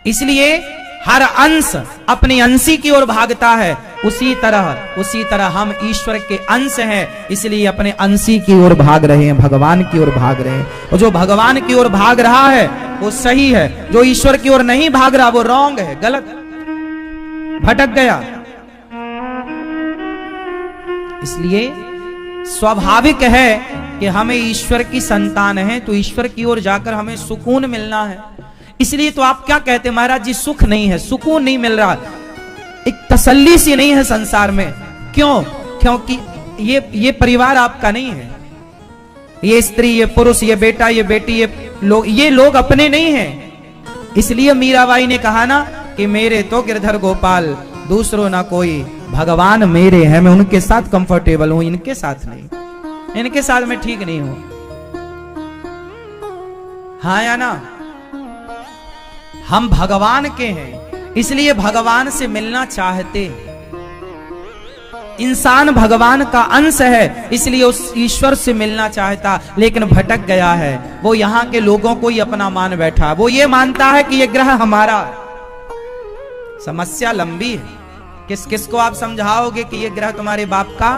इसलिए हर अंश अपनी अंशी की ओर भागता है। उसी तरह हम ईश्वर के अंश हैं, इसलिए अपने अंशी की ओर भाग रहे हैं, भगवान की ओर भाग रहे हैं। और जो भगवान की ओर भाग रहा है वो सही है, जो ईश्वर की ओर नहीं भाग रहा वो रॉन्ग है, गलत, भटक गया। इसलिए स्वाभाविक है कि हमें ईश्वर की संतान है, तो ईश्वर की ओर जाकर हमें सुकून मिलना है। इसलिए तो आप क्या कहते हैं, महाराज जी सुख नहीं है, सुकून नहीं मिल रहा, एक तसल्ली सी नहीं है संसार में। क्यों? क्योंकि ये परिवार आपका नहीं है, ये स्त्री, ये पुरुष, ये बेटा, ये बेटी, ये लोग अपने नहीं हैं। इसलिए मीराबाई ने कहा ना कि मेरे तो गिरधर गोपाल, दूसरों ना कोई, भगवान मेरे हैं, मैं उनके साथ कंफर्टेबल हूं, इनके साथ नहीं, इनके साथ मैं ठीक नहीं हूं। हाँ या ना? हम भगवान के हैं, इसलिए भगवान से मिलना चाहते हैं। इंसान भगवान का अंश है, इसलिए उस ईश्वर से मिलना चाहता, लेकिन भटक गया है। वो यहाँ के लोगों को ही अपना मान बैठा, वो ये मानता है कि ये ग्रह हमारा, समस्या लंबी है। किस किस को आप समझाओगे कि ये ग्रह तुम्हारे बाप का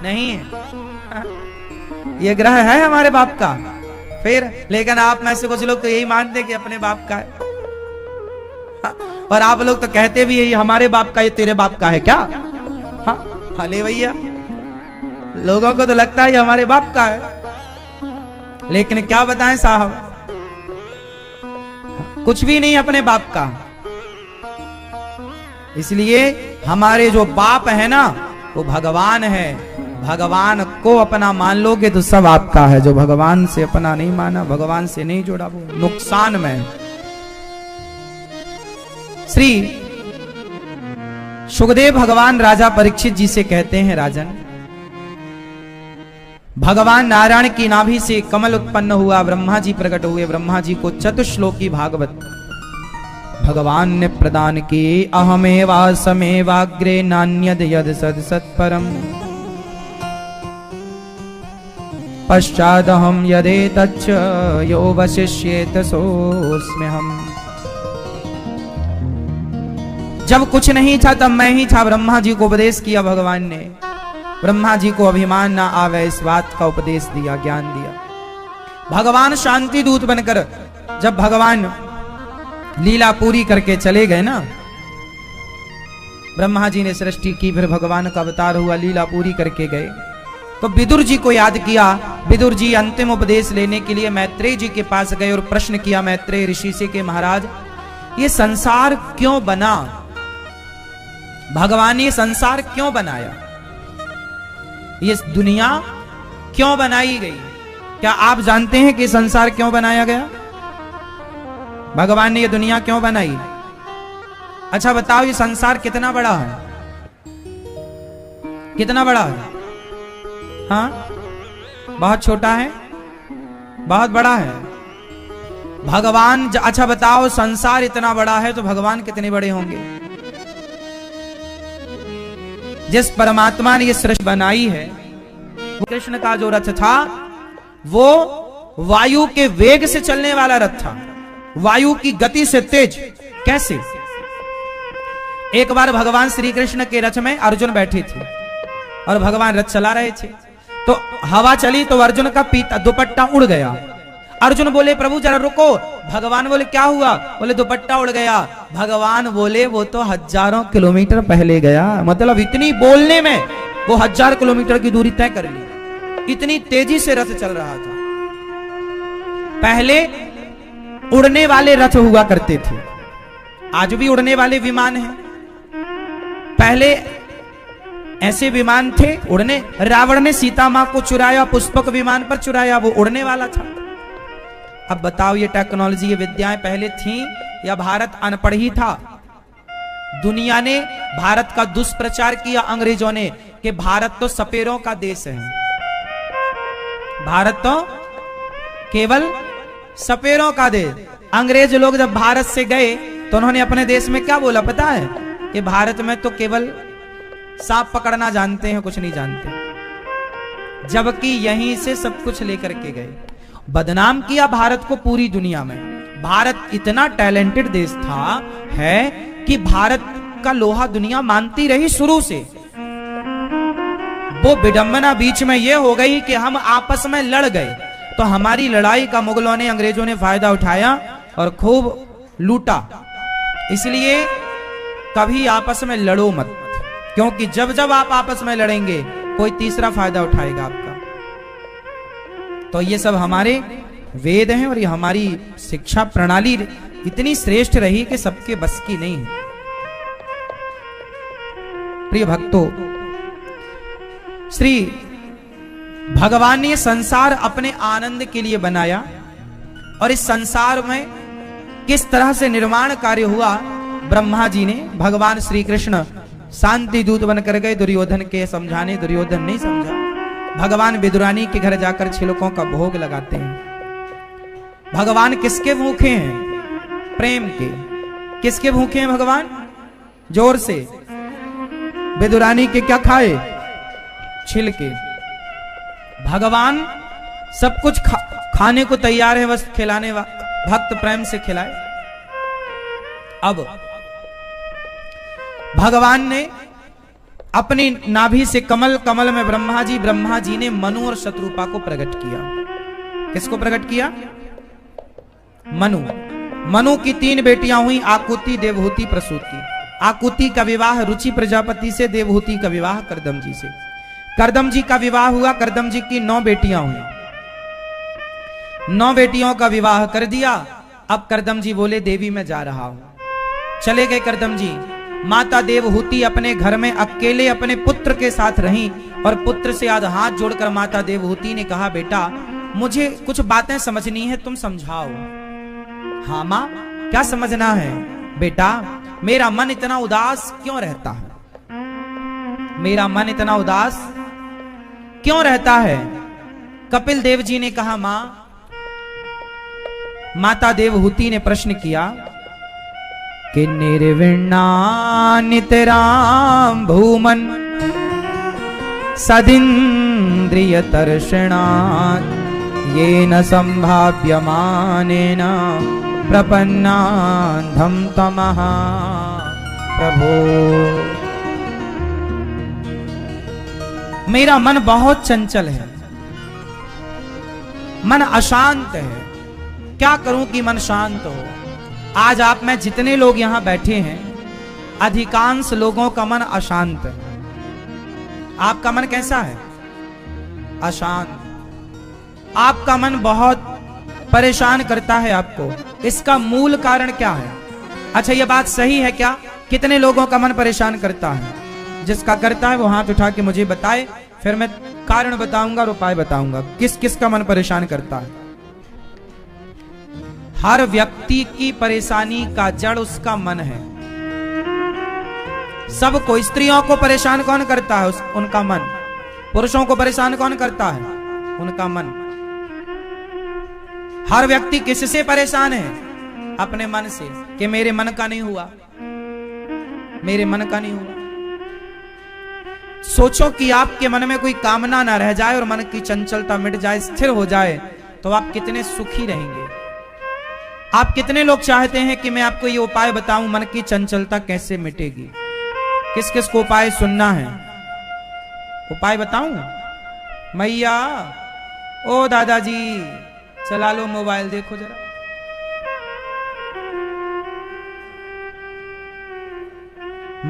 नहीं है, ये ग्रह है हमारे बाप का। फिर लेकिन आप में से कुछ लोग तो यही मानते हैं कि अपने बाप का है, और आप लोग तो कहते भी यही हमारे बाप का, ये तेरे बाप का है क्या। हाँ भले भैया, लोगों को तो लगता है ये हमारे बाप का है, लेकिन क्या बताएं साहब, कुछ भी नहीं अपने बाप का। इसलिए हमारे जो बाप है ना वो भगवान है। भगवान को अपना मान लोगे तो सब आपका है। जो भगवान से अपना नहीं माना, भगवान से नहीं जोड़ा, वो नुकसान में है। श्री सुखदेव भगवान राजा परीक्षित जी से कहते हैं, राजन, भगवान नारायण की नाभि से कमल उत्पन्न हुआ, ब्रह्मा जी प्रकट हुए, ब्रह्मा जी को चतुश्लोकी भागवत भगवान ने प्रदान की। अहमेवासमेवाग्रे नान्यद यद सद सत्परम पश्चादहम यदेतच्च यो वशिष्येत सोऽस्म्यहम्। जब कुछ नहीं था तब मैं ही था। ब्रह्मा जी को उपदेश किया भगवान ने, ब्रह्मा जी को अभिमान ना आवे इस बात का उपदेश दिया, ज्ञान दिया। भगवान शांति दूत बनकर जब भगवान लीला पूरी करके चले गए ना, ब्रह्मा जी ने सृष्टि की, फिर भगवान का अवतार हुआ, लीला पूरी करके गए, तो विदुर जी को याद किया। विदुर जी अंतिम उपदेश लेने के लिए मैत्रेय जी के पास गए और प्रश्न किया मैत्रेय ऋषि से कि महाराज, ये संसार क्यों बना, भगवान ने संसार क्यों बनाया, ये दुनिया क्यों बनाई गई, क्या आप जानते हैं कि संसार क्यों बनाया गया, भगवान ने ये दुनिया क्यों बनाई। अच्छा बताओ, ये संसार कितना बड़ा है, कितना बड़ा है। हाँ, बहुत छोटा है, बहुत बड़ा है। भगवान अच्छा बताओ, संसार इतना बड़ा है तो भगवान कितने बड़े होंगे। जिस परमात्मा ने ये सृष्टि बनाई है, वो कृष्ण का जो रथ था वो वायु के वेग से चलने वाला रथ था, वायु की गति से तेज। कैसे? एक बार भगवान श्री कृष्ण के रथ में अर्जुन बैठे थे और भगवान रथ चला रहे थे, तो हवा चली तो अर्जुन का पीता दुपट्टा उड़ गया। अर्जुन बोले प्रभु जरा रुको। भगवान बोले क्या हुआ? बोले दुपट्टा उड़ गया। भगवान बोले वो तो हजारों किलोमीटर पहले गया, मतलब इतनी बोलने में वो 1000 किलोमीटर की दूरी तय कर ली, इतनी तेजी से रथ चल रहा था। पहले उड़ने वाले रथ हुआ करते थे, आज भी उड़ने वाले विमान हैं। पहले ऐसे विमान थे उड़ने, रावण ने सीता मां को चुराया, पुष्पक विमान पर चुराया, वो उड़ने वाला था। अब बताओ ये टेक्नोलॉजी, ये विद्याएं पहले थी या भारत अनपढ़ ही था? दुनिया ने भारत का दुष्प्रचार किया अंग्रेजों ने कि भारत तो सपेरों का देश है, भारत तो केवल सपेरों का देश। अंग्रेज लोग जब भारत से गए तो उन्होंने अपने देश में क्या बोला पता है? कि भारत में तो केवल सांप पकड़ना जानते हैं, कुछ नहीं जानते, जबकि यहीं से सब कुछ लेकर के गए। बदनाम किया भारत को पूरी दुनिया में। भारत इतना टैलेंटेड देश था है कि भारत का लोहा दुनिया मानती रही शुरू से। वो विडंबना बीच में ये हो गई कि हम आपस में लड़ गए, तो हमारी लड़ाई का मुगलों ने, अंग्रेजों ने फायदा उठाया और खूब लूटा। इसलिए कभी आपस में लड़ो मत, क्योंकि जब जब आप आपस में लड़ेंगे कोई तीसरा फायदा उठाएगा आपका। तो ये सब हमारे वेद हैं और ये हमारी शिक्षा प्रणाली इतनी श्रेष्ठ रही कि सबके बस की नहीं है। प्रिय भक्तों, श्री भगवान ने संसार अपने आनंद के लिए बनाया, और इस संसार में किस तरह से निर्माण कार्य हुआ, ब्रह्मा जी ने, भगवान श्री कृष्ण शांति दूत बनकर गए दुर्योधन के समझाने, दुर्योधन नहीं समझा। भगवान विदुरानी के घर जाकर छिलकों का भोग लगाते हैं। भगवान किसके भूखे हैं? प्रेम के। किसके भूखे हैं भगवान? जोर से। विदुरानी के क्या खाए? छिलके। भगवान सब कुछ खाने को तैयार है, बस खिलाने भक्त प्रेम से खिलाए। अब भगवान ने अपनी नाभि से कमल, कमल में ब्रह्मा जी ने मनु और शत्रुपा को प्रकट किया। किसको प्रकट किया? मनु की 3 बेटियां हुई, आकुति, देवहूति, प्रसूति। आकुति का विवाह रुचि प्रजापति से, देवहूति का विवाह करदम जी से। करदम जी का विवाह हुआ, करदम जी की 9 बेटियां हुई। 9 बेटियों का विवाह कर दिया। अब करदम जी बोले देवी मैं जा रहा हूं। चले गए करदम जी। माता देवहूति अपने घर में अकेले अपने पुत्र के साथ रहीं और पुत्र से आज हाथ जोड़कर माता देवहूति ने कहा बेटा मुझे कुछ बातें समझनी है, तुम समझाओ। हाँ मां, क्या समझना है? बेटा मेरा मन इतना उदास क्यों रहता है? मेरा मन इतना उदास क्यों रहता है? कपिल देव जी ने कहा मां, माता देवहूति ने प्रश्न किया कि निर्विण्णा नितराम भूमन सदिन्द्रिय तर्षणात् येन संभाव्यमानेन प्रपन्नान्धं तमः प्रभो। मेरा मन बहुत चंचल है, मन अशांत है। क्या करूं कि मन शांत हो? आज आप में जितने लोग यहां बैठे हैं, अधिकांश लोगों का मन अशांत है। आपका मन कैसा है? अशांत। आपका मन बहुत परेशान करता है आपको। इसका मूल कारण क्या है? अच्छा ये बात सही है क्या? कितने लोगों का मन परेशान करता है? जिसका करता है वो हाथ उठा के मुझे बताए, फिर मैं कारण बताऊंगा और उपाय बताऊंगा किस किस का मन परेशान करता है। हर व्यक्ति की परेशानी का जड़ उसका मन है। सबको, स्त्रियों को परेशान कौन करता है? उनका मन। पुरुषों को परेशान कौन करता है? उनका मन। हर व्यक्ति किससे परेशान है? अपने मन से, कि मेरे मन का नहीं हुआ, मेरे मन का नहीं हुआ। सोचो कि आपके मन में कोई कामना ना रह जाए और मन की चंचलता मिट जाए, स्थिर हो जाए, तो आप कितने सुखी रहेंगे। आप कितने लोग चाहते हैं कि मैं आपको ये उपाय बताऊं मन की चंचलता कैसे मिटेगी? किस किस को उपाय सुनना है? उपाय बताऊं? मैया, ओ दादाजी, चला लो मोबाइल, देखो जरा।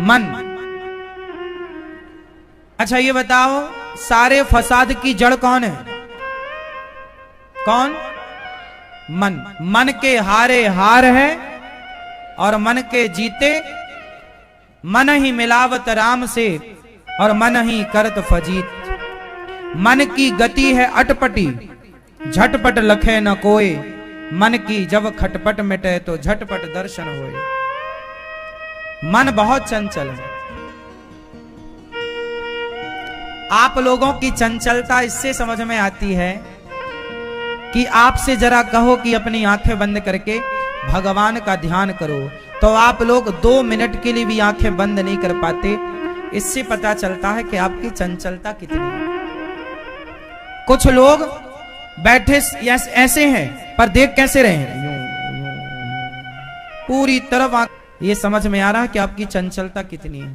मन। अच्छा ये बताओ, सारे फसाद की जड़ कौन है? कौन? मन। मन के हारे हार है और मन के जीते मन ही मिलावत राम से और मन ही करत फजीत। मन की गति है अटपटी, झटपट लखे न कोय, मन की जब खटपट मिटे तो झटपट दर्शन होए। मन बहुत चंचल है। आप लोगों की चंचलता इससे समझ में आती है कि आपसे जरा कहो कि अपनी आंखें बंद करके भगवान का ध्यान करो, तो आप लोग 2 मिनट के लिए भी आंखें बंद नहीं कर पाते। इससे पता चलता है कि आपकी चंचलता कितनी है। कुछ लोग बैठे ऐसे हैं पर देख कैसे रहे हैं? पूरी तरफ ये समझ में आ रहा है कि आपकी चंचलता कितनी है।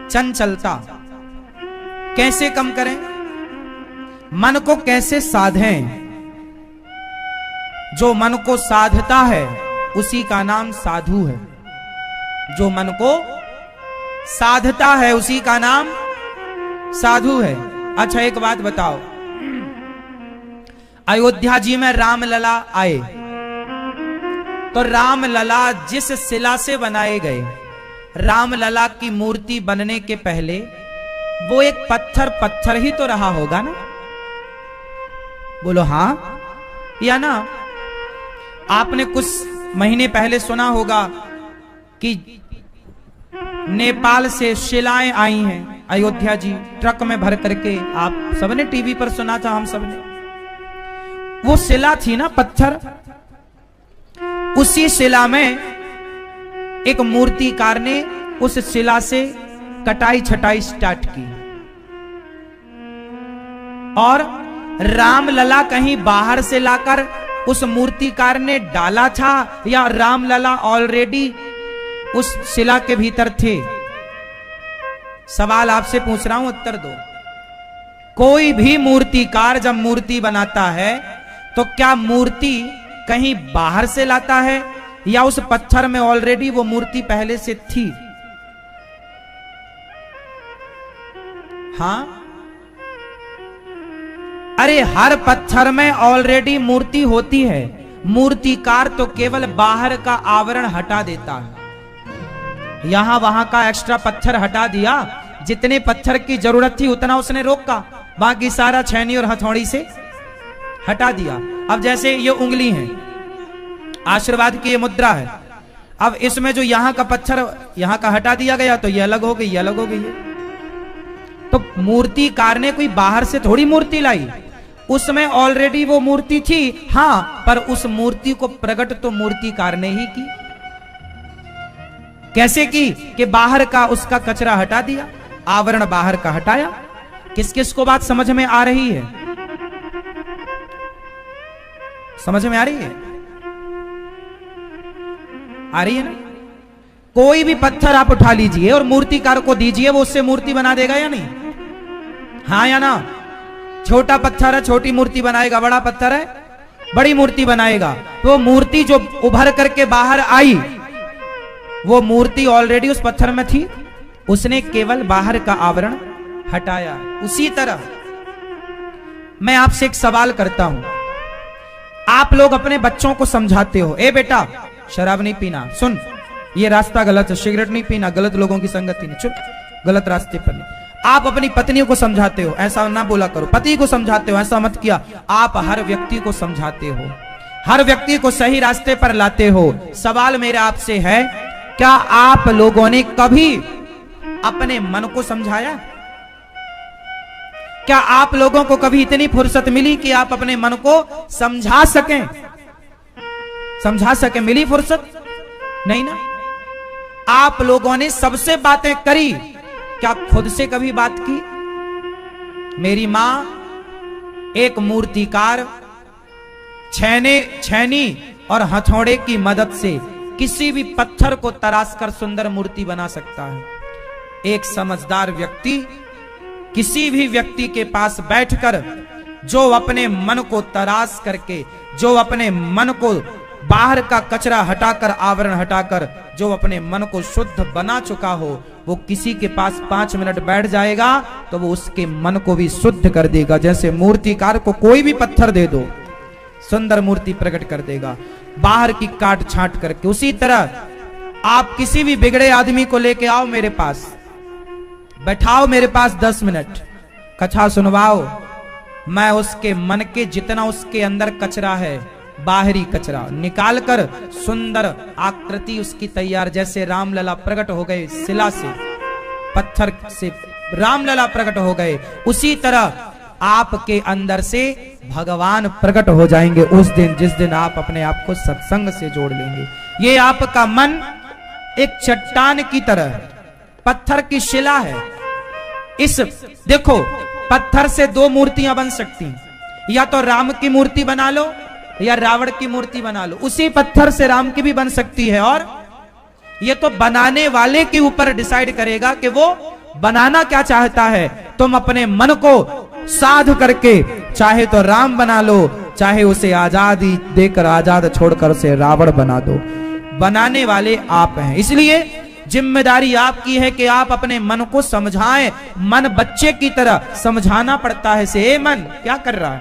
चंचलता कैसे कम करें? मन को कैसे साधें? जो मन को साधता है उसी का नाम साधु है। जो मन को साधता है उसी का नाम साधु है। अच्छा एक बात बताओ, अयोध्या जी में रामलला आए तो रामलला जिस शिला से बनाए गए, रामलला की मूर्ति बनने के पहले वो एक पत्थर ही तो रहा होगा ना? बोलो हाँ या ना? आपने कुछ महीने पहले सुना होगा कि नेपाल से शिलाएं आई हैं अयोध्या जी, ट्रक में भर करके। आप सबने टीवी पर सुना था, हम सबने। वो शिला थी ना, पत्थर, उसी शिला में एक मूर्तिकार ने उस शिला से कटाई छटाई स्टार्ट की और रामलला कहीं बाहर से लाकर उस मूर्तिकार ने डाला था या रामलला ऑलरेडी उस शिला के भीतर थे। सवाल आपसे पूछ रहा हूं, उत्तर दो। कोई भी मूर्तिकार जब मूर्ति बनाता है तो क्या मूर्ति कहीं बाहर से लाता है या उस पत्थर में ऑलरेडी वो मूर्ति पहले से थी? हां, अरे हर पत्थर में ऑलरेडी मूर्ति होती है। मूर्तिकार तो केवल बाहर का आवरण हटा देता है। यहां वहां का एक्स्ट्रा पत्थर हटा दिया, जितने पत्थर की जरूरत थी उतना उसने रोका, बाकी सारा छैनी और हथौड़ी से हटा दिया। अब जैसे ये उंगली है, आशीर्वाद की ये मुद्रा है, अब इसमें जो यहां का पत्थर यहां का हटा दिया गया तो ये अलग हो गई, ये अलग हो गई है। तो मूर्तिकार ने कोई बाहर से थोड़ी मूर्ति लाई, उसमें ऑलरेडी वो मूर्ति थी। हां, पर उस मूर्ति को प्रकट तो मूर्तिकार ने ही की। कैसे की? कि बाहर का उसका कचरा हटा दिया, आवरण बाहर का हटाया। किस किस को बात समझ में आ रही है? समझ में आ रही है? आ रही है ना? कोई भी पत्थर आप उठा लीजिए और मूर्तिकार को दीजिए, वो उससे मूर्ति बना देगा या नहीं? हाँ या ना? छोटा पत्थर है छोटी मूर्ति बनाएगा, बड़ा पत्थर है बड़ी मूर्ति बनाएगा। तो मूर्ति जो उभर करके बाहर आई, वो मूर्ति ऑलरेडी उस पत्थर में थी, उसने केवल बाहर का आवरण हटाया। उसी तरह मैं आपसे एक सवाल करता हूं। आप लोग अपने बच्चों को समझाते हो, ए बेटा शराब नहीं पीना, सुन ये रास्ता गलत है, सिगरेट नहीं पीना, गलत लोगों की संगति नहीं, चुप, गलत रास्ते पर नहीं। आप अपनी पत्नी को समझाते हो, ऐसा ना बोला करो। पति को समझाते हो, ऐसा मत किया। आप हर व्यक्ति को समझाते हो, हर व्यक्ति को सही रास्ते पर लाते हो। सवाल मेरा आपसे है, क्या आप लोगों ने कभी अपने मन को समझाया? क्या आप लोगों को कभी इतनी फुर्सत मिली कि आप अपने मन को समझा सकें? समझा सकें, मिली फुर्सत? नहीं ना। आप लोगों ने सबसे बातें करी, क्या खुद से कभी बात की? मेरी मां एक मूर्तिकार छैनी और हथौड़े की मदद से किसी भी पत्थर को तराशकर सुंदर मूर्ति बना सकता है। एक समझदार व्यक्ति किसी भी व्यक्ति के पास बैठकर जो अपने मन को तराश करके, जो अपने मन को बाहर का कचरा हटाकर, आवरण हटाकर जो अपने मन को शुद्ध बना चुका हो, वो किसी के पास 5 मिनट बैठ जाएगा तो वो उसके मन को भी शुद्ध कर देगा। जैसे मूर्तिकार को कोई भी पत्थर दे दो, सुंदर मूर्ति प्रकट कर देगा, बाहर की काट छांट करके। उसी तरह आप किसी भी बिगड़े आदमी को लेके आओ मेरे पास, बैठाओ मेरे पास 10 मिनट, कथा सुनवाओ, मैं उसके मन के जितना उसके अंदर कचरा है, बाहरी कचरा निकालकर सुंदर आकृति उसकी तैयार, जैसे रामलला प्रकट हो गए शिला से, पत्थर से रामलला प्रकट हो गए, उसी तरह आपके अंदर से भगवान प्रकट हो जाएंगे उस दिन, जिस दिन आप अपने आप को सत्संग से जोड़ लेंगे। ये आपका मन एक चट्टान की तरह, पत्थर की शिला है। इस देखो, पत्थर से 2 मूर्तियां बन सकती, या तो राम की मूर्ति बना लो या रावण की मूर्ति बना लो। उसी पत्थर से राम की भी बन सकती है, और ये तो बनाने वाले के ऊपर डिसाइड करेगा कि वो बनाना क्या चाहता है। तुम अपने मन को साध करके चाहे तो राम बना लो, चाहे उसे आजादी देकर, आजाद छोड़कर उसे रावण बना दो। बनाने वाले आप हैं, इसलिए जिम्मेदारी आपकी है कि आप अपने मन को समझाएं। मन बच्चे की तरह समझाना पड़ता है। से ए मन क्या कर रहा है,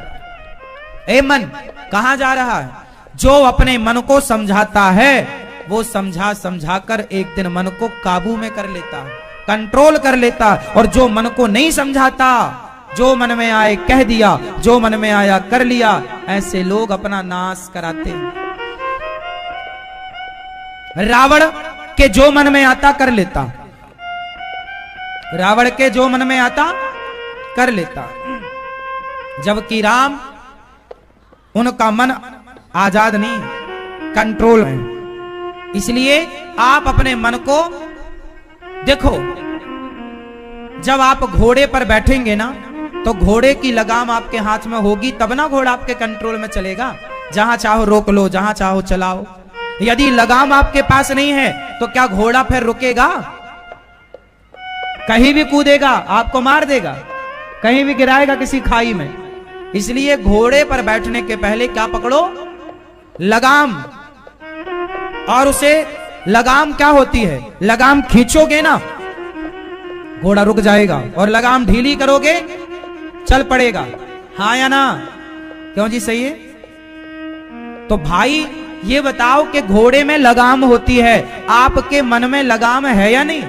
ए मन कहां जा रहा है? जो अपने मन को समझाता है वो समझा समझाकर एक दिन मन को काबू में कर लेता है, कंट्रोल कर लेता। और जो मन को नहीं समझाता, जो मन में आए कह दिया, जो मन में आया कर लिया, ऐसे लोग अपना नाश कराते हैं। रावण के जो मन में आता कर लेता, रावण के जो मन में आता कर लेता, जबकि राम, उनका मन आजाद नहीं, कंट्रोल है। इसलिए आप अपने मन को देखो, जब आप घोड़े पर बैठेंगे ना, तो घोड़े की लगाम आपके हाथ में होगी, तब ना घोड़ा आपके कंट्रोल में चलेगा। जहां चाहो रोक लो, जहां चाहो चलाओ। यदि लगाम आपके पास नहीं है तो क्या घोड़ा फिर रुकेगा? कहीं भी कूदेगा, आपको मार देगा, कहीं भी गिराएगा किसी खाई में। इसलिए घोड़े पर बैठने के पहले क्या पकड़ो? लगाम। और उसे लगाम क्या होती है? लगाम खींचोगे ना, घोड़ा रुक जाएगा, और लगाम ढीली करोगे चल पड़ेगा। हाँ या ना? क्यों जी, सही है? तो भाई ये बताओ कि घोड़े में लगाम होती है, आपके मन में लगाम है या नहीं?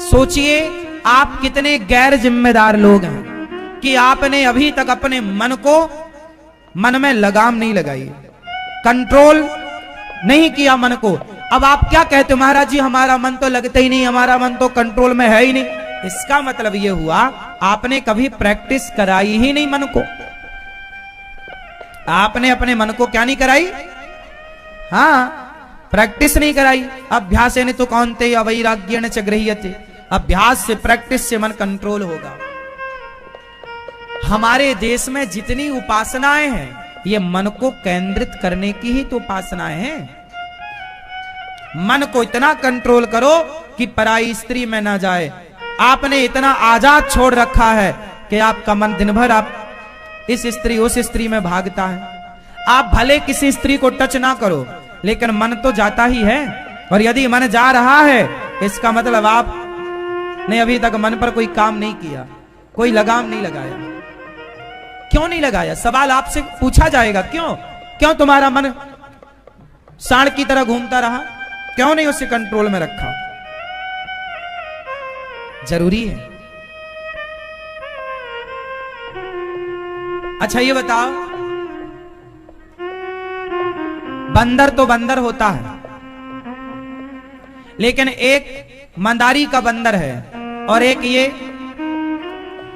सोचिए आप कितने गैर जिम्मेदार लोग हैं कि आपने अभी तक अपने मन में लगाम नहीं लगाई, कंट्रोल नहीं किया मन को। अब आप क्या कहते हो? महाराज जी हमारा मन तो लगता ही नहीं, हमारा मन तो कंट्रोल में है ही नहीं। इसका मतलब यह हुआ आपने कभी प्रैक्टिस कराई ही नहीं मन को। आपने अपने मन को क्या नहीं कराई? हाँ, प्रैक्टिस नहीं कराई। अभ्यास ने तो कौनते अवैराग्येण च गृह्यते। अभ्यास से, प्रैक्टिस से मन कंट्रोल होगा। हमारे देश में जितनी उपासनाएं हैं, ये मन को केंद्रित करने की ही तो उपासनाएं हैं। मन को इतना कंट्रोल करो कि पराई स्त्री में ना जाए। आपने इतना आजाद छोड़ रखा है कि आपका मन दिन भर आप इस स्त्री उस स्त्री में भागता है। आप भले किसी स्त्री को टच ना करो, लेकिन मन तो जाता ही है। और यदि मन जा रहा है, इसका मतलब आपने अभी तक मन पर कोई काम नहीं किया, कोई लगाम नहीं लगाया। क्यों नहीं लगाया? सवाल आपसे पूछा जाएगा। क्यों तुम्हारा मन सांड की तरह घूमता रहा? क्यों नहीं उसे कंट्रोल में रखा? जरूरी है। अच्छा ये बताओ, बंदर तो बंदर होता है, लेकिन एक मंदारी का बंदर है और एक ये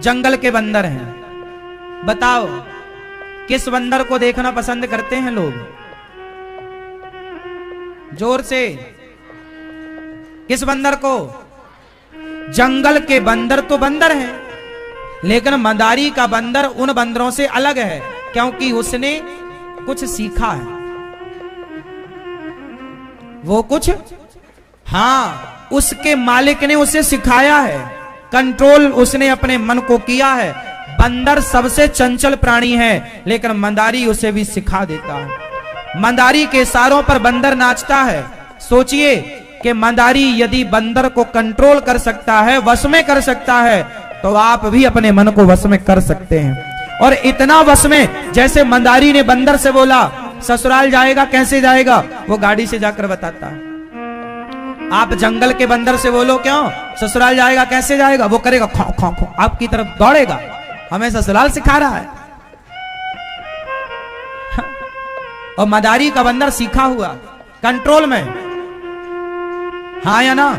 जंगल के बंदर हैं। बताओ किस बंदर को देखना पसंद करते हैं लोग? जोर से, किस बंदर को? जंगल के बंदर तो बंदर हैं, लेकिन मंदारी का बंदर उन बंदरों से अलग है, क्योंकि उसने कुछ सीखा है। वो कुछ, हाँ, उसके मालिक ने उसे सिखाया है, कंट्रोल उसने अपने मन को किया है। बंदर सबसे चंचल प्राणी है, लेकिन मंदारी उसे भी सिखा देता है। मंदारी के इशारों पर बंदर नाचता है। सोचिए कि मंदारी यदि बंदर को कंट्रोल कर सकता है, वश में कर सकता है, तो आप भी अपने मन को वश में कर सकते हैं। और इतना वश में, जैसे मंदारी ने बंदर से बोला ससुराल जाएगा, कैसे जाएगा? वो गाड़ी से जाकर बताता है। आप जंगल के बंदर से बोलो क्यों ससुराल जाएगा, कैसे जाएगा? वो करेगा खौ खौ खौ, आपकी तरफ दौड़ेगा। हमें ससुराल सिखा रहा है। और मंदारी का बंदर सीखा हुआ, कंट्रोल में। हाँ या ना?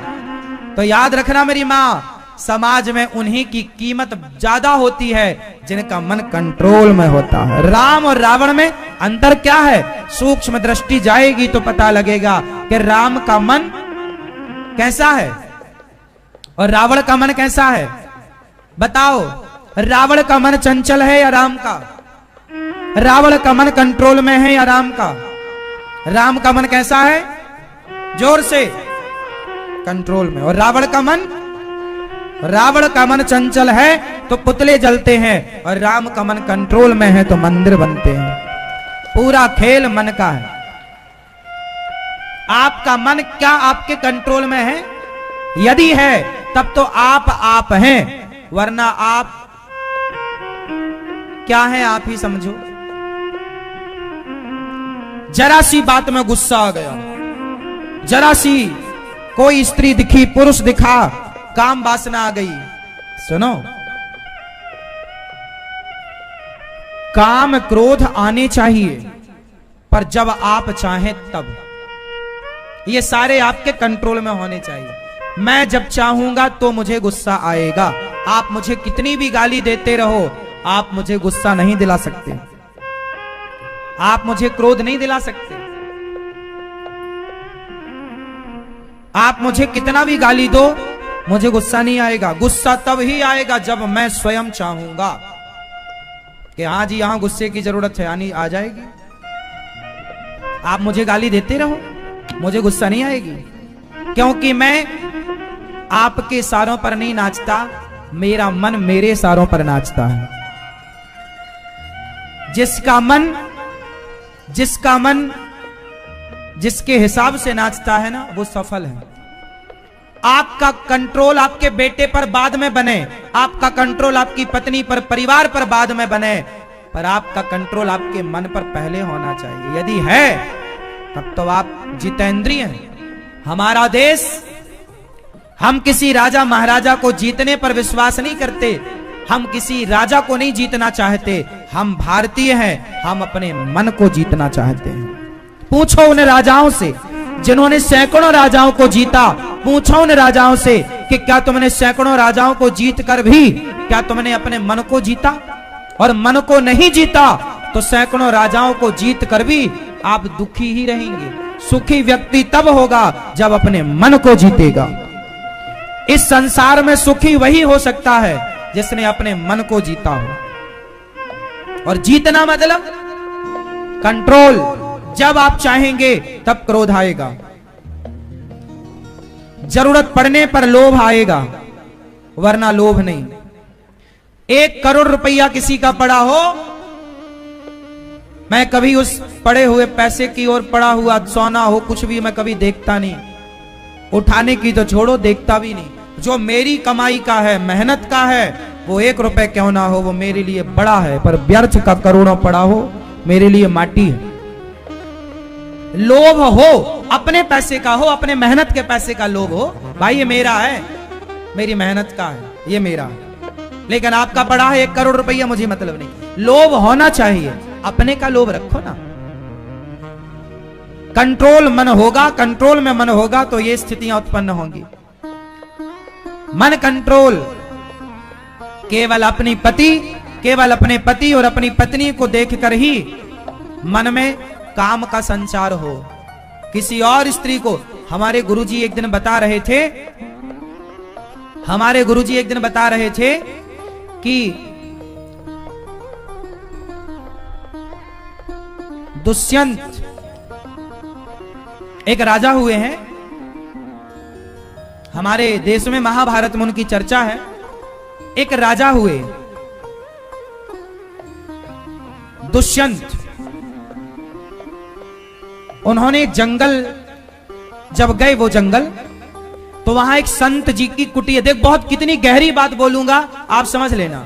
तो याद रखना मेरी माँ, समाज में उन्हीं की कीमत ज्यादा होती है जिनका मन कंट्रोल में होता है। राम और रावण में अंतर क्या है? सूक्ष्म दृष्टि जाएगी तो पता लगेगा कि राम का मन कैसा है और रावण का मन कैसा है। बताओ, रावण का मन चंचल है या राम का? रावण का मन कंट्रोल में है या राम का? राम का मन कैसा है? जोर से, कंट्रोल में। और रावण का मन चंचल है तो पुतले जलते हैं, और राम का मन कंट्रोल में है तो मंदिर बनते हैं। पूरा खेल मन का है। आपका मन क्या आपके कंट्रोल में है? यदि है तब तो आप हैं, वरना आप क्या है आप ही समझो। जरा सी बात में गुस्सा आ गया, जरा सी कोई स्त्री दिखी, पुरुष दिखा, काम वासना आ गई। सुनो, काम क्रोध आने चाहिए, पर जब आप चाहें तब। ये सारे आपके कंट्रोल में होने चाहिए। मैं जब चाहूंगा तो मुझे गुस्सा आएगा। आप मुझे कितनी भी गाली देते रहो, आप मुझे गुस्सा नहीं दिला सकते, आप मुझे क्रोध नहीं दिला सकते। आप मुझे कितना भी गाली दो, मुझे गुस्सा नहीं आएगा। गुस्सा तब ही आएगा जब मैं स्वयं चाहूंगा कि हाँ जी यहां गुस्से की जरूरत है, यानी आ जाएगी। आप मुझे गाली देते रहो, मुझे गुस्सा नहीं आएगी, क्योंकि मैं आपके इशारों पर नहीं नाचता, मेरा मन मेरे इशारों पर नाचता है। जिसका मन जिसके हिसाब से नाचता है ना, वो सफल है। आपका कंट्रोल आपके बेटे पर बाद में बने, आपका कंट्रोल आपकी पत्नी पर, परिवार पर बाद में बने, पर आपका कंट्रोल आपके मन पर पहले होना चाहिए। यदि है तब तो आप जितेंद्रिय हैं। हमारा देश, हम किसी राजा महाराजा को जीतने पर विश्वास नहीं करते, हम किसी राजा को नहीं जीतना चाहते, हम भारतीय हैं, हम अपने मन को जीतना चाहते हैं। पूछो उन राजाओं से जिन्होंने सैकड़ों राजाओं को जीता, पूछो उन राजाओं से कि क्या तुमने सैकड़ों राजाओं को जीत कर भी क्या तुमने अपने मन को जीता? और मन को नहीं जीता तो सैकड़ों राजाओं को जीत कर भी आप दुखी ही रहेंगे। सुखी व्यक्ति तब होगा जब अपने मन को जीतेगा। इस संसार में सुखी वही हो सकता है जिसने अपने मन को जीता हो। और जीतना मतलब कंट्रोल। जब आप चाहेंगे तब क्रोध आएगा, जरूरत पड़ने पर लोभ आएगा, वरना लोभ नहीं। 1 करोड़ रुपया किसी का पड़ा हो, मैं कभी उस पड़े हुए पैसे की ओर, पड़ा हुआ सोना हो, कुछ भी मैं कभी देखता नहीं, उठाने की तो छोड़ो, देखता भी नहीं। जो मेरी कमाई का है, मेहनत का है, वो 1 रुपए क्यों ना हो, वो मेरे लिए बड़ा है, पर व्यर्थ का करोड़ों पड़ा हो मेरे लिए माटी है। लोभ हो, अपने पैसे का हो, अपने मेहनत के पैसे का लोभ हो, भाई ये मेरा है, मेरी मेहनत का है, ये मेरा है। लेकिन आपका पड़ा है 1 करोड़ रुपया, मुझे मतलब नहीं। लोभ होना चाहिए, अपने का लोभ रखो ना। कंट्रोल मन होगा, कंट्रोल में मन होगा तो ये स्थितियां उत्पन्न होंगी। मन कंट्रोल केवल अपने पति और अपनी पत्नी को देखकर ही मन में काम का संचार हो। किसी और स्त्री को, हमारे गुरुजी एक दिन बता रहे थे कि दुष्यंत एक राजा हुए हैं। हमारे देश में महाभारत में उनकी चर्चा है। एक राजा हुए दुष्यंत। उन्होंने जंगल जब गए, वो जंगल, तो वहां एक संत जी की कुटिया, देख बहुत कितनी गहरी बात बोलूंगा, आप समझ लेना।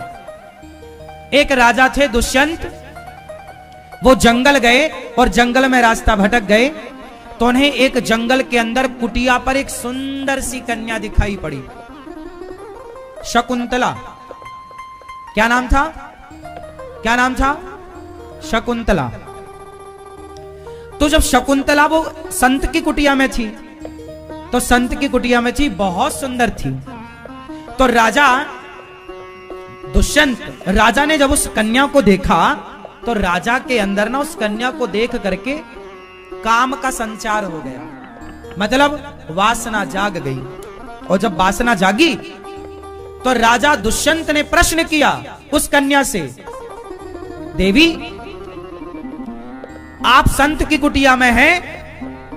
एक राजा थे दुष्यंत, वो जंगल गए और जंगल में रास्ता भटक गए, तो उन्हें एक जंगल के अंदर कुटिया पर एक सुंदर सी कन्या दिखाई पड़ी, शकुंतला। क्या नाम था? शकुंतला। तो जब शकुंतला वो संत की कुटिया में थी, बहुत सुंदर थी। तो राजा दुष्यंत, राजा ने जब उस कन्या को देखा, तो राजा के अंदर ना उस कन्या को देख करके काम का संचार हो गया, मतलब वासना जाग गई। और जब वासना जागी तो राजा दुष्यंत ने प्रश्न किया उस कन्या से, देवी आप संत की कुटिया में हैं,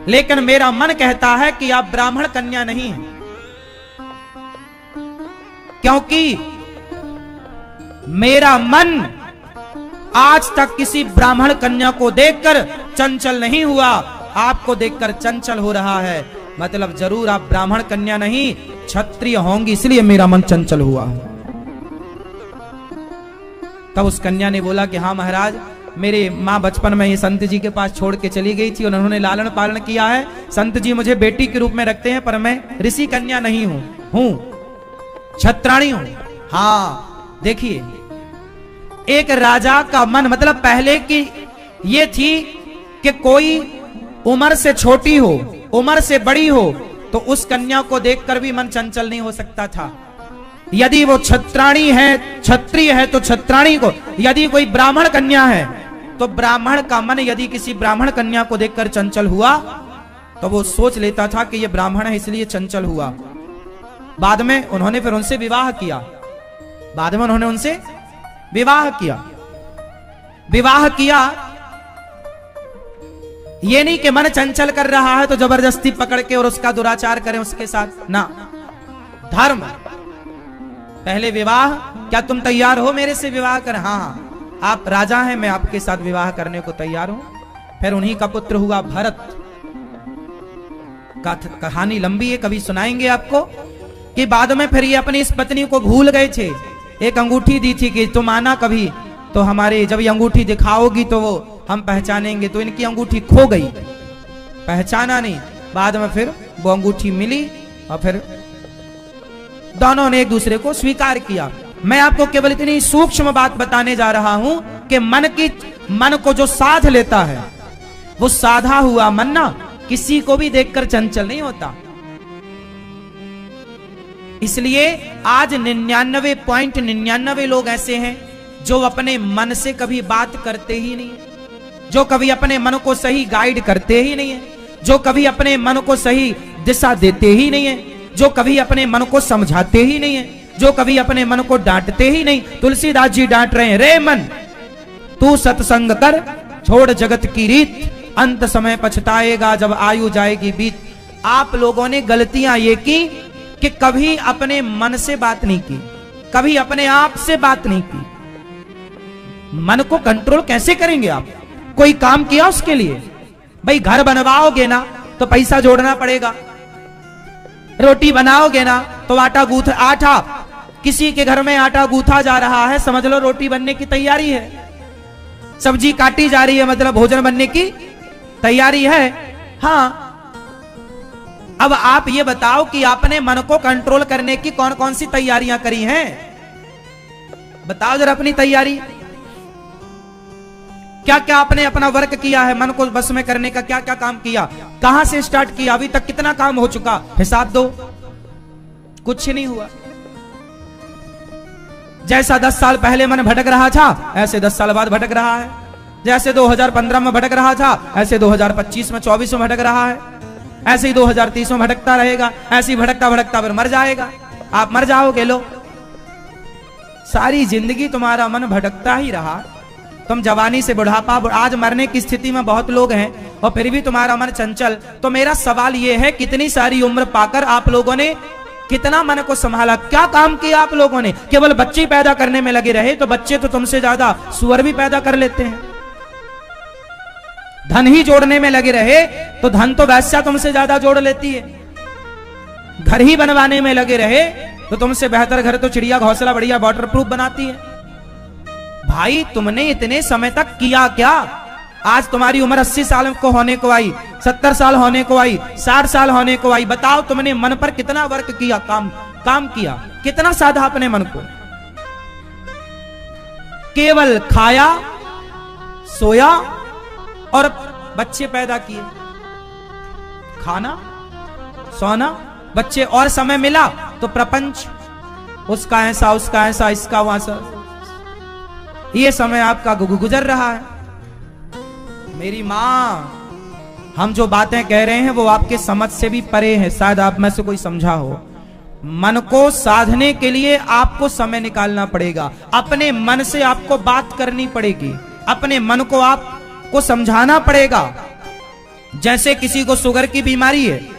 लेकिन मेरा मन कहता है कि आप ब्राह्मण कन्या नहीं हैं, क्योंकि मेरा मन आज तक किसी ब्राह्मण कन्या को देखकर चंचल नहीं हुआ, आपको देखकर चंचल हो रहा है, मतलब जरूर आप ब्राह्मण कन्या नहीं क्षत्रिय होंगी, इसलिए मेरा मन चंचल हुआ। तब उस कन्या ने बोला कि हाँ महाराज, मेरे माँ बचपन में ये संत जी के पास छोड़ के चली गई थी, उन्होंने लालन पालन किया है, संत जी मुझे बेटी के रूप में रखते हैं, पर मैं ऋषि कन्या नहीं हूं, क्षत्राणी हूं। हाँ देखिए, एक राजा का मन, मतलब पहले की ये थी कि कोई उम्र से छोटी हो, उम्र से बड़ी हो, तो उस कन्या को देखकर भी मन चंचल नहीं हो सकता था। यदि वो क्षत्राणी है, क्षत्रिय है तो क्षत्राणी को, यदि कोई ब्राह्मण कन्या है तो ब्राह्मण का मन यदि किसी ब्राह्मण कन्या को देखकर चंचल हुआ तो वो सोच लेता था कि ये ब्राह्मण है इसलिए चंचल हुआ। बाद में उन्होंने फिर उनसे विवाह किया, विवाह किया। ये नहीं कि मन चंचल कर रहा है तो जबरदस्ती पकड़ के और उसका दुराचार करें उसके साथ ना। धर्म पहले विवाह, क्या तुम तैयार हो मेरे से विवाह कर? हाँ, आप राजा हैं, मैं आपके साथ विवाह करने को तैयार हूं। फिर उन्हीं का पुत्र हुआ भरत। कहानी लंबी है, कभी सुनाएंगे आपको कि बाद में फिर ये अपनी इस पत्नी को भूल गए थे। एक अंगूठी दी थी कि तुम आना कभी तो हमारे, जब ये अंगूठी दिखाओगी तो वो हम पहचानेंगे। तो इनकी अंगूठी खो गई, पहचाना नहीं। बाद में फिर वो अंगूठी मिली और फिर दोनों ने एक दूसरे को स्वीकार किया। मैं आपको केवल इतनी सूक्ष्म बात बताने जा रहा हूं कि मन को जो साध लेता है, वो साधा हुआ मन ना किसी को भी देखकर चंचल नहीं होता। इसलिए आज 99.99 लोग ऐसे हैं जो अपने मन से कभी बात करते ही नहीं है, जो कभी अपने मन को सही गाइड करते ही नहीं है, जो कभी अपने मन को सही दिशा देते ही नहीं है, जो कभी अपने मन को समझाते ही नहीं है, जो कभी अपने मन को डांटते ही नहीं। तुलसीदास जी डांट रहे हैं, रे मन तू सत्संग कर, छोड़ जगत की रीत, अंत समय पछताएगा जब आयु जाएगी बीत। आप लोगों ने गलतियां ये की कि कभी अपने मन से बात नहीं की, कभी अपने आप से बात नहीं की। मन को कंट्रोल कैसे करेंगे आप? कोई काम किया उसके लिए? भाई घर बनवाओगे ना तो पैसा जोड़ना पड़ेगा, रोटी बनाओगे ना तो आटा किसी के घर में आटा गूथा जा रहा है, समझ लो रोटी बनने की तैयारी है। सब्जी काटी जा रही है, मतलब भोजन बनने की तैयारी है। हाँ, अब आप ये बताओ कि आपने मन को कंट्रोल करने की कौन कौन सी तैयारियां करी हैं? बताओ जरा अपनी तैयारी, क्या क्या आपने अपना वर्क किया है मन को बस में करने का? क्या क्या काम किया, कहां से स्टार्ट किया, अभी तक कितना काम हो चुका, हिसाब दो। कुछ नहीं हुआ। जैसा 10 साल पहले मन भटक रहा था, ऐसे 10 साल बाद भटक रहा है। जैसे 2015 में भटक रहा था, ऐसे 2025 में 24 में भटक रहा है। ऐसे ही 2030 में भटकता रहेगा। ऐसे ही भटकता भटकता फिर मर जाएगा। आप मर जाओगे। लो, सारी जिंदगी तुम्हारा मन भटकता ही रहा। तुम जवानी से बुढ़ापा, आज मरने की स्थिति में बहुत लोग हैं और फिर भी तुम्हारा मन चंचल। तो मेरा सवाल यह है, कितनी सारी उम्र पाकर आप लोगों ने कितना मन को संभाला? क्या काम किया आप लोगों ने? केवल बच्चे पैदा करने में लगे रहे तो बच्चे तो तुमसे ज्यादा सुअर भी पैदा कर लेते हैं। धन ही जोड़ने में लगे रहे तो धन तो वैश्या तुमसे ज्यादा जोड़ लेती है। घर ही बनवाने में लगे रहे तो तुमसे बेहतर घर तो चिड़िया घोंसला बढ़िया वाटरप्रूफ बनाती है। भाई तुमने इतने समय तक किया क्या? आज तुम्हारी उम्र 80 साल को होने को आई, 70 साल होने को आई, 60 साल होने को आई। बताओ तुमने मन पर कितना वर्क किया, काम किया, कितना साधा अपने मन को? केवल खाया, सोया और बच्चे पैदा किए। खाना, सोना, बच्चे, और समय मिला तो प्रपंच, उसका ऐसा, उसका ऐसा, इसका वैसा। ये समय आपका गुजर रहा है। मेरी मां, हम जो बातें कह रहे हैं वो आपके समझ से भी परे है, शायद आप में से कोई समझा हो। मन को साधने के लिए आपको समय निकालना पड़ेगा। अपने मन से आपको बात करनी पड़ेगी, अपने मन को आपको समझाना पड़ेगा। जैसे किसी को शुगर की बीमारी है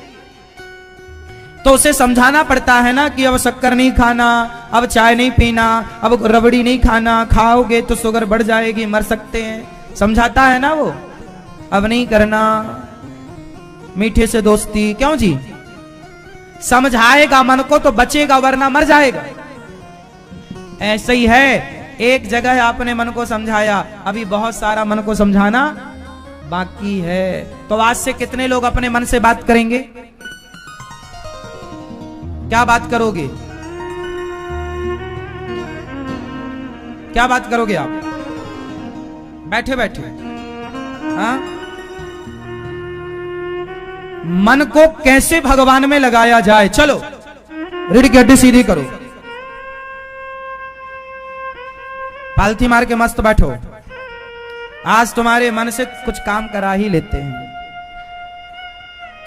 तो उसे समझाना पड़ता है ना कि अब शक्कर नहीं खाना, अब चाय नहीं पीना, अब रबड़ी नहीं खाना, खाओगे तो शुगर बढ़ जाएगी, मर सकते हैं। समझाता है ना वो, अब नहीं करना, मीठे से दोस्ती। क्यों जी? समझाएगा मन को तो बचेगा, वरना मर जाएगा। ऐसे ही है, एक जगह आपने मन को समझाया, अभी बहुत सारा मन को समझाना बाकी है। तो आज से कितने लोग अपने मन से बात करेंगे? क्या बात करोगे? क्या बात करोगे आप बैठे बैठे? हाँ? मन को कैसे भगवान में लगाया जाए? चलो रीढ़ की हड्डी सीधी करो, पालथी मार के मस्त बैठो। आज तुम्हारे मन से कुछ काम करा ही लेते हैं।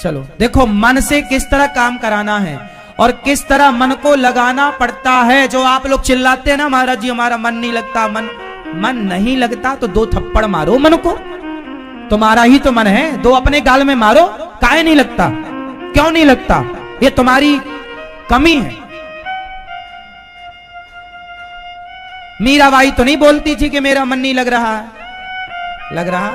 चलो देखो मन से किस तरह काम कराना है और किस तरह मन को लगाना पड़ता है। जो आप लोग चिल्लाते हैं ना, महाराज जी हमारा मन नहीं लगता, मन नहीं लगता तो 2 थप्पड़ मारो मन को, तुम्हारा ही तो मन है, दो अपने गाल में मारो, काहे नहीं लगता, क्यों नहीं लगता? ये तुम्हारी कमी है। मीराबाई तो नहीं बोलती थी कि मेरा मन नहीं लग रहा है, लग रहा